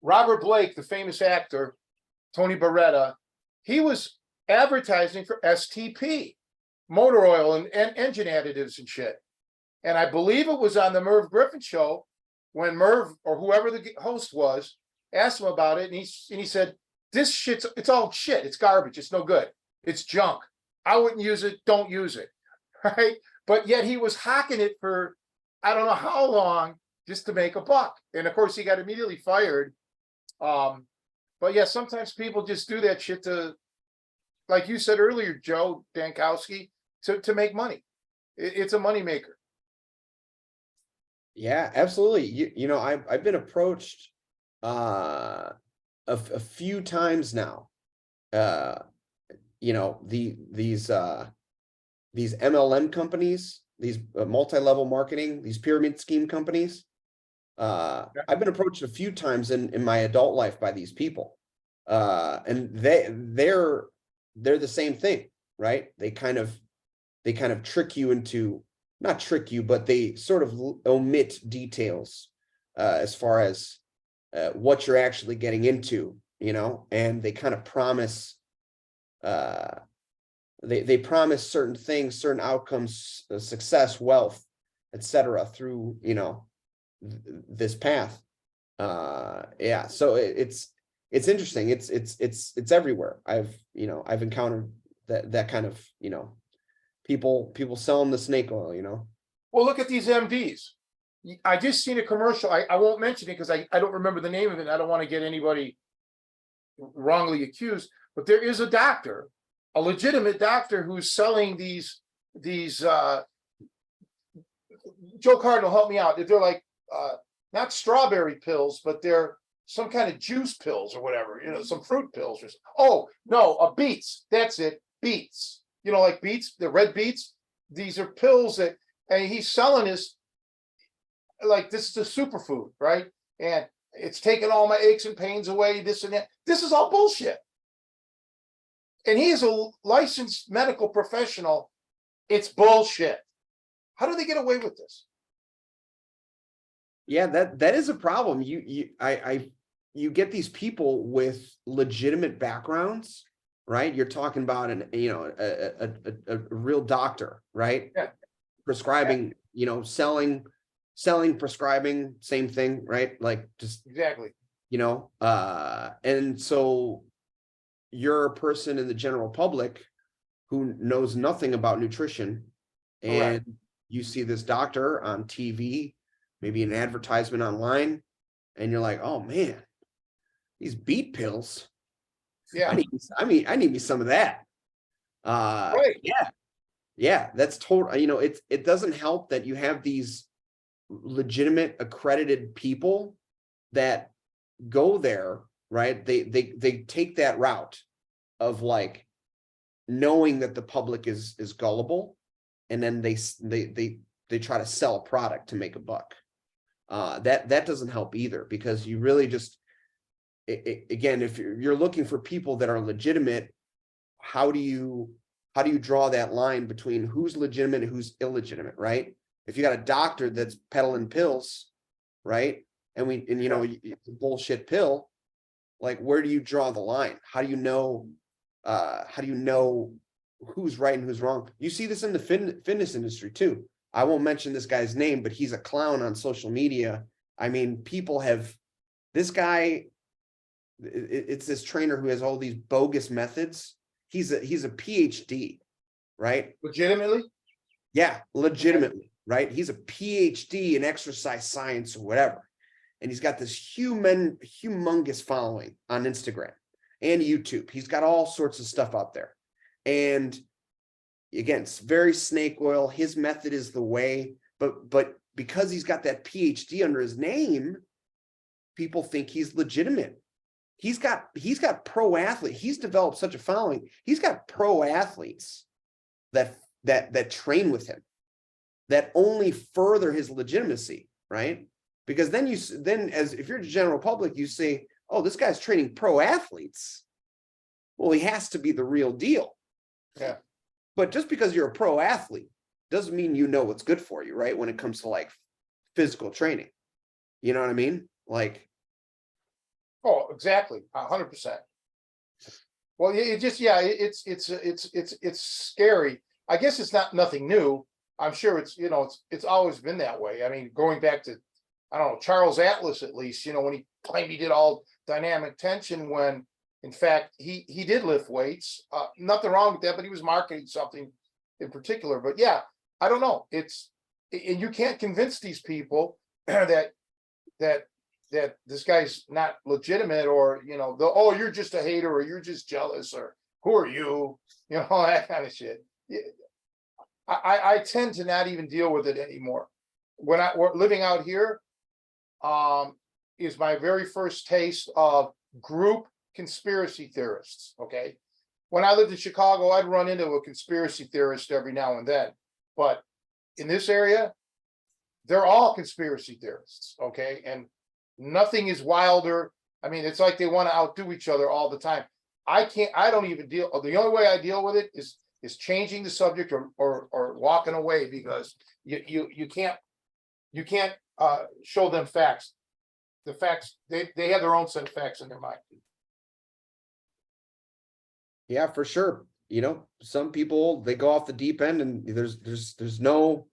A: Robert Blake, the famous actor, Tony Beretta, he was advertising for STP, motor oil and engine additives and shit. And I believe it was on the Merv Griffin show when Merv or whoever the host was asked him about it. And he said, this it's all shit. It's garbage. It's no good. It's junk. I wouldn't use it. Don't use it. Right. But yet he was hawking it for, I don't know how long, just to make a buck. And of course he got immediately fired. But yeah, sometimes people just do that shit to, like you said earlier, Joe Dankowski, to make money. It's a moneymaker.
C: Yeah, absolutely. I've been approached a few times now. These MLM companies, these multi-level marketing, these pyramid scheme companies. I've been approached a few times in my adult life by these people, and they're the same thing, right? They kind of trick you into, not trick you, but they sort of omit details as far as what you're actually getting into, and they kind of promise. They promise certain things, certain outcomes, success, wealth, etc. through this path. Yeah, so it's interesting. It's everywhere. I've encountered that kind of people selling the snake oil.
A: Well, look at these MDs. I just seen a commercial. I won't mention it because I don't remember the name of it. I don't want to get anybody wrongly accused, but there is a doctor, a legitimate doctor, who's selling these Joe Cardinal, help me out. They're like not strawberry pills, but they're some kind of juice pills or whatever, some fruit pills or oh no, beets. That's it, beets. Like beets, the red beets. These are pills that, and he's selling this like this is a superfood, right? And it's taking all my aches and pains away, this and that. This is all bullshit. And he is a licensed medical professional. It's bullshit. How do they get away with this?
C: Yeah, that is a problem. You get these people with legitimate backgrounds, right? You're talking about a real doctor, right?
A: Yeah.
C: Prescribing, selling, prescribing, same thing, right? Like just,
A: Exactly.
C: and so you're a person in the general public who knows nothing about nutrition, and
A: Correct.
C: you see this doctor on TV, maybe an advertisement online, and you're like, oh man, these beet pills.
A: Yeah.
C: I need me some of that.
A: Right.
C: Yeah, that's total. It doesn't help that you have these legitimate accredited people that go there, right? They take that route of like knowing that the public is gullible, and then they try to sell a product to make a buck. That doesn't help either, because you really just, again, if you're looking for people that are legitimate, how do you draw that line between who's legitimate and who's illegitimate, right? If you got a doctor that's peddling pills, right? And it's a bullshit pill, like, where do you draw the line? How do you know who's right and who's wrong? You see this in the fitness industry too. I won't mention this guy's name, but he's a clown on social media. I mean, people have this guy. It's this trainer who has all these bogus methods. He's a PhD, right?
A: Legitimately.
C: Yeah, legitimately, right? He's a PhD in exercise science or whatever. And he's got this humongous following on Instagram and YouTube. He's got all sorts of stuff out there. And again, it's very snake oil. His method is the way, but because he's got that PhD under his name, people think he's legitimate. He's got pro athlete. He's developed such a following. He's got pro athletes that train with him, that only further his legitimacy, right? Because then if you're the general public, you say, oh, this guy's training pro athletes. Well, he has to be the real deal.
A: Yeah.
C: But just because you're a pro athlete doesn't mean you know what's good for you, right? When it comes to like physical training, you know what I mean? Like,
A: Oh, exactly. 100%. Well, it's scary. I guess it's nothing new. I'm sure it's always been that way. I mean, going back to, I don't know, Charles Atlas, at least, when he claimed he did all dynamic tension, when in fact he did lift weights. Nothing wrong with that, but he was marketing something in particular. But yeah, I don't know. And you can't convince these people that this guy's not legitimate, or oh, you're just a hater, or you're just jealous, or who are you, that kind of shit. I tend to not even deal with it anymore. When we're living out here, is my very first taste of group conspiracy theorists. Okay, when I lived in Chicago, I'd run into a conspiracy theorist every now and then, but in this area, they're all conspiracy theorists. Okay, and nothing is wilder. I mean, it's like they want to outdo each other all the time. I don't even deal. The only way I deal with it is changing the subject or walking away, because you can't show them facts. The facts, they have their own set of facts in their mind.
C: yeah, for sure. Some people, they go off the deep end, and there's no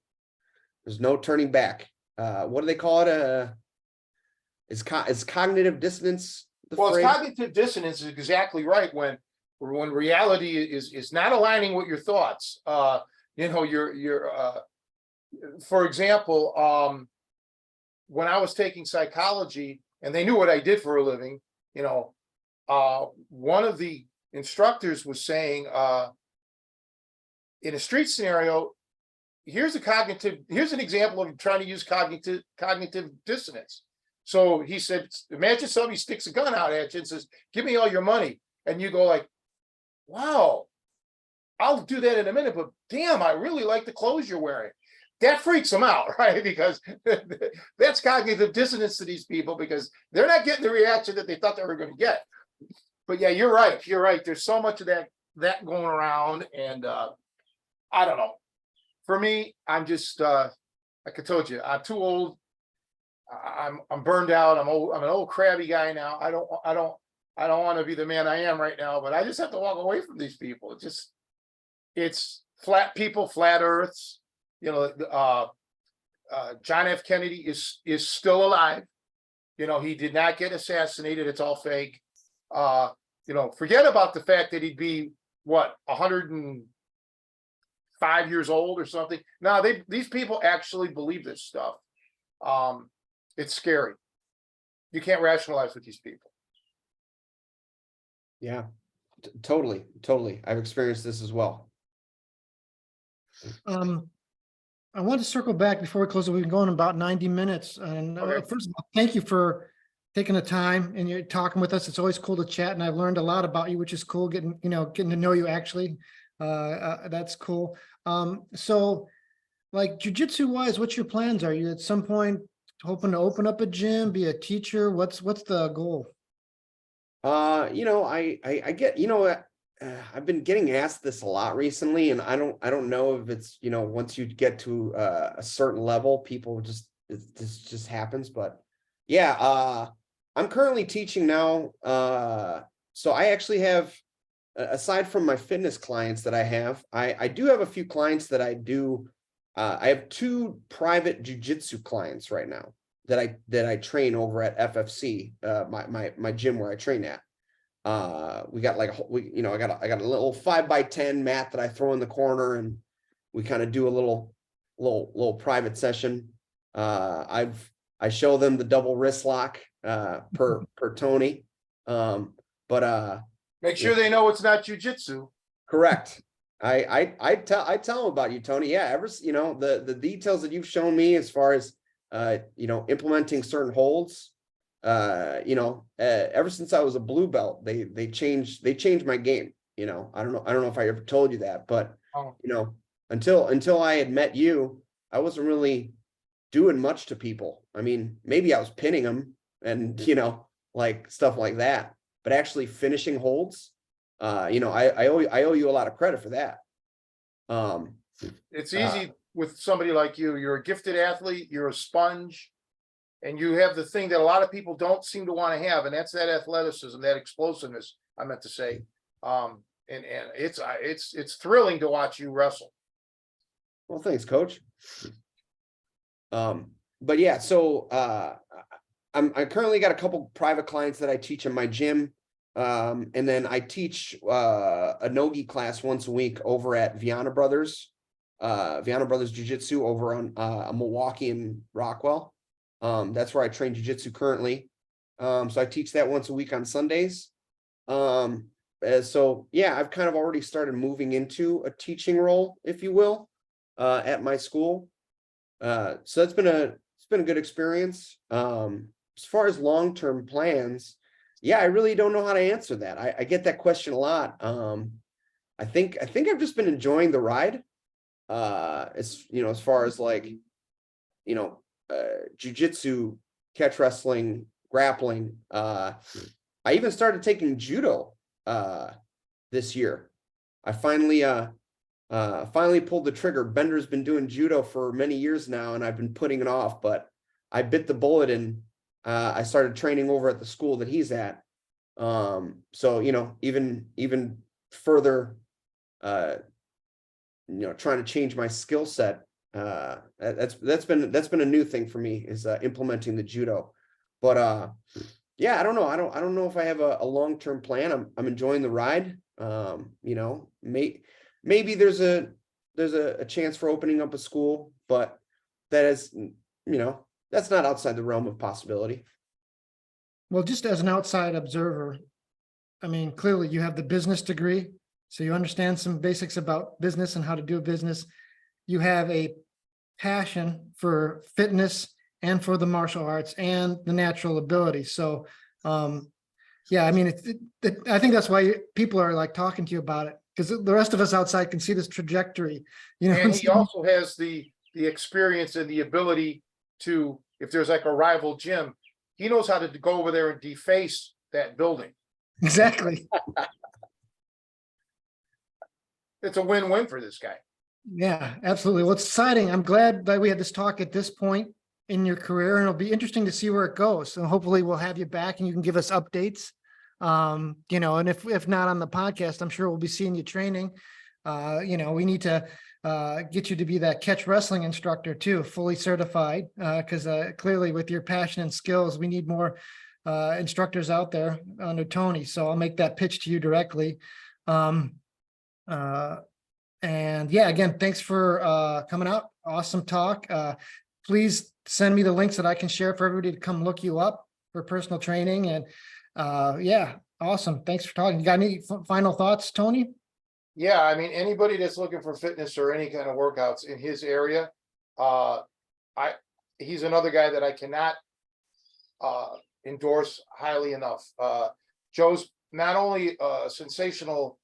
C: turning back. What do they call it? Is cognitive dissonance the
A: Well,
C: phrase?
A: it's cognitive dissonance is exactly right. When reality is not aligning with your thoughts. For example, when I was taking psychology and they knew what I did for a living, one of the instructors was saying, in a street scenario, here's an example of trying to use cognitive dissonance. So he said, imagine somebody sticks a gun out at you and says, give me all your money. And you go like, wow, I'll do that in a minute, but damn, I really like the clothes you're wearing. That freaks them out, right? Because that's cognitive dissonance to these people, because they're not getting the reaction that they thought they were going to get. But yeah, you're right. There's so much of that going around. And I don't know. for me, I'm just, like I told you, I'm too old. I'm burned out. I'm old. I'm an old crabby guy now. I don't want to be the man I am right now, but I just have to walk away from these people. It's flat people, flat earths. You know, John F. Kennedy is still alive. You know, he did not get assassinated. It's all fake. You know, forget about the fact that he'd be what, 105 years old or something. No, these people actually believe this stuff. It's scary. You can't rationalize with these people.
C: Yeah, totally, totally. I've experienced this as well.
B: I want to circle back before we close. We've been going about 90 minutes. And
A: Okay.
B: first of all, thank you for taking the time and you're talking with us. It's always cool to chat, and I've learned a lot about you, which is cool. Getting to know you actually. That's cool. So like jujitsu wise, what's your plans? Are you at some point hoping to open up a gym, be a teacher? What's the goal?
C: You know, I get, you know, I've been getting asked this a lot recently, and I don't know if it's, you know, once you get to a certain level, people this just happens. But yeah, I'm currently teaching now. So I actually have, aside from my fitness clients that I have, I do have a few clients that I do. I have 2 private jujitsu clients right now that I train over at FFC, my gym where I train at. We got like you know, I got a little 5x10 mat that I throw in the corner, and we kind of do a little private session. I show them the double wrist lock per Tony. But
A: Make sure they know it's not jujitsu.
C: correct. I tell them about you, Tony. Yeah, you know, the details that you've shown me as far as you know, implementing certain holds. You know, ever since I was a blue belt, they changed my game. You know, I don't know if I ever told you that, but you know, until I had met you, I wasn't really doing much to people. I mean, maybe I was pinning them and, you know, like stuff like that, but actually finishing holds, you know, I owe you a lot of credit for that.
A: It's easy with somebody like you. You're a gifted athlete. You're a sponge. And you have the thing that a lot of people don't seem to want to have, and that's that athleticism, that explosiveness, I meant to say. And it's thrilling to watch you wrestle.
C: Well, thanks, coach. But yeah, so I currently got a couple private clients that I teach in my gym. And then I teach a nogi class once a week over at Viana Brothers Jiu-Jitsu over on Milwaukee and Rockwell. That's where I train jiu-jitsu currently. So I teach that once a week on Sundays. So yeah, I've kind of already started moving into a teaching role, if you will, at my school. So it's been a good experience. As far as long-term plans, yeah, I really don't know how to answer that. I get that question a lot. I think I've just been enjoying the ride. It's, you know, as far as like, you know, jiu-jitsu, catch wrestling, grappling. I even started taking judo this year. I finally pulled the trigger. Bender's been doing judo for many years now, and I've been putting it off, but I bit the bullet and I started training over at the school that he's at. So, you know, even further, you know, trying to change my skill set. That's been a new thing for me, is implementing the judo. But yeah, I don't know. I don't know if I have a long-term plan. I'm enjoying the ride. You know, maybe there's a chance for opening up a school, but that is, you know, that's not outside the realm of possibility.
B: Well, just as an outside observer, I mean, clearly you have the business degree, so you understand some basics about business and how to do a business. You have a passion for fitness and for the martial arts and the natural ability. So, yeah, I mean, I think that's why people are like talking to you about it, because the rest of us outside can see this trajectory, you know.
A: And he also has the experience and the ability to, if there's like a rival gym, he knows how to go over there and deface that building.
B: Exactly.
A: It's a win-win for this guy.
B: Yeah, absolutely. Well, it's exciting. I'm glad that we had this talk at this point in your career, and it'll be interesting to see where it goes. So hopefully we'll have you back and you can give us updates. And if not on the podcast, I'm sure we'll be seeing you training. We need to get you to be that catch wrestling instructor too, fully certified, because clearly with your passion and skills, we need more instructors out there under Tony. So I'll make that pitch to you directly. Um, and yeah, again, thanks for coming out. Awesome talk. Please send me the links that I can share for everybody to come look you up for personal training. And yeah, awesome. Thanks for talking. You got any final thoughts, Tony?
A: Yeah, I mean, anybody that's looking for fitness or any kind of workouts in his area, he's another guy that I cannot endorse highly enough. Joe's not only a sensational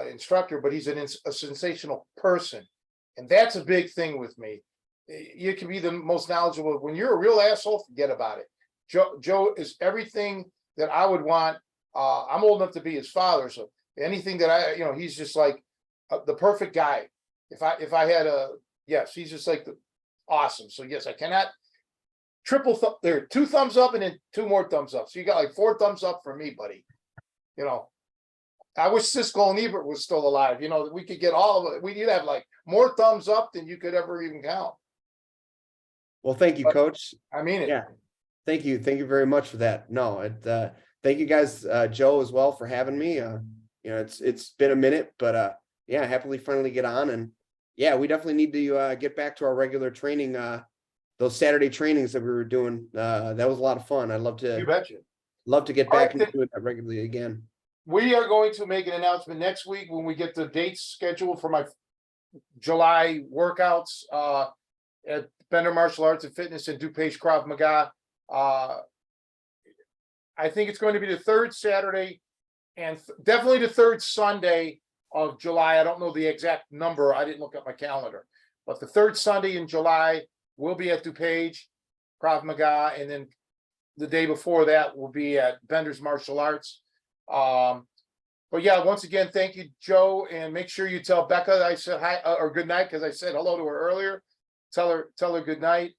A: instructor, but he's a sensational person. And that's a big thing with me. You can be the most knowledgeable. When you're a real asshole, forget about it. Joe is everything that I would want. I'm old enough to be his father, so anything that he's just like the perfect guy. If I had yes, he's just like awesome. So yes, I cannot there are 2 thumbs up and then 2 more thumbs up. So you got like 4 thumbs up for me, buddy. I wish Siskel and Ebert was still alive. We could get all of it. You'd have like more thumbs up than you could ever even count.
C: Well, thank you, Coach.
A: I mean it.
C: Yeah. Thank you. Thank you very much for that. No, thank you guys, Joe, as well, for having me. It's been a minute, but yeah, happily finally get on. And yeah, we definitely need to get back to our regular training, those Saturday trainings that we were doing. That was a lot of fun. I'd
A: You betcha.
C: love to get
A: All
C: back
A: right,
C: into doing that regularly again.
A: We are going to make an announcement next week when we get the dates scheduled for my July workouts at Bender Martial Arts and Fitness in DuPage Krav Maga. I think it's going to be the 3rd Saturday and definitely the 3rd Sunday of July. I don't know the exact number. I didn't look at my calendar, but the 3rd Sunday in July will be at DuPage Krav Maga, and then the day before that will be at Bender's Martial Arts. But yeah, once again, thank you, Joe, and make sure you tell Becca I said hi or good night, because I said hello to her earlier. Tell her good night.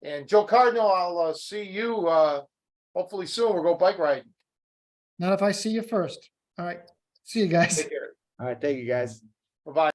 A: And Joe Cardinal, I'll see you hopefully soon. We'll go bike riding.
B: Not if I see you first. All right. See you guys.
A: Take care.
C: All right. Thank you, guys.
A: Bye-bye.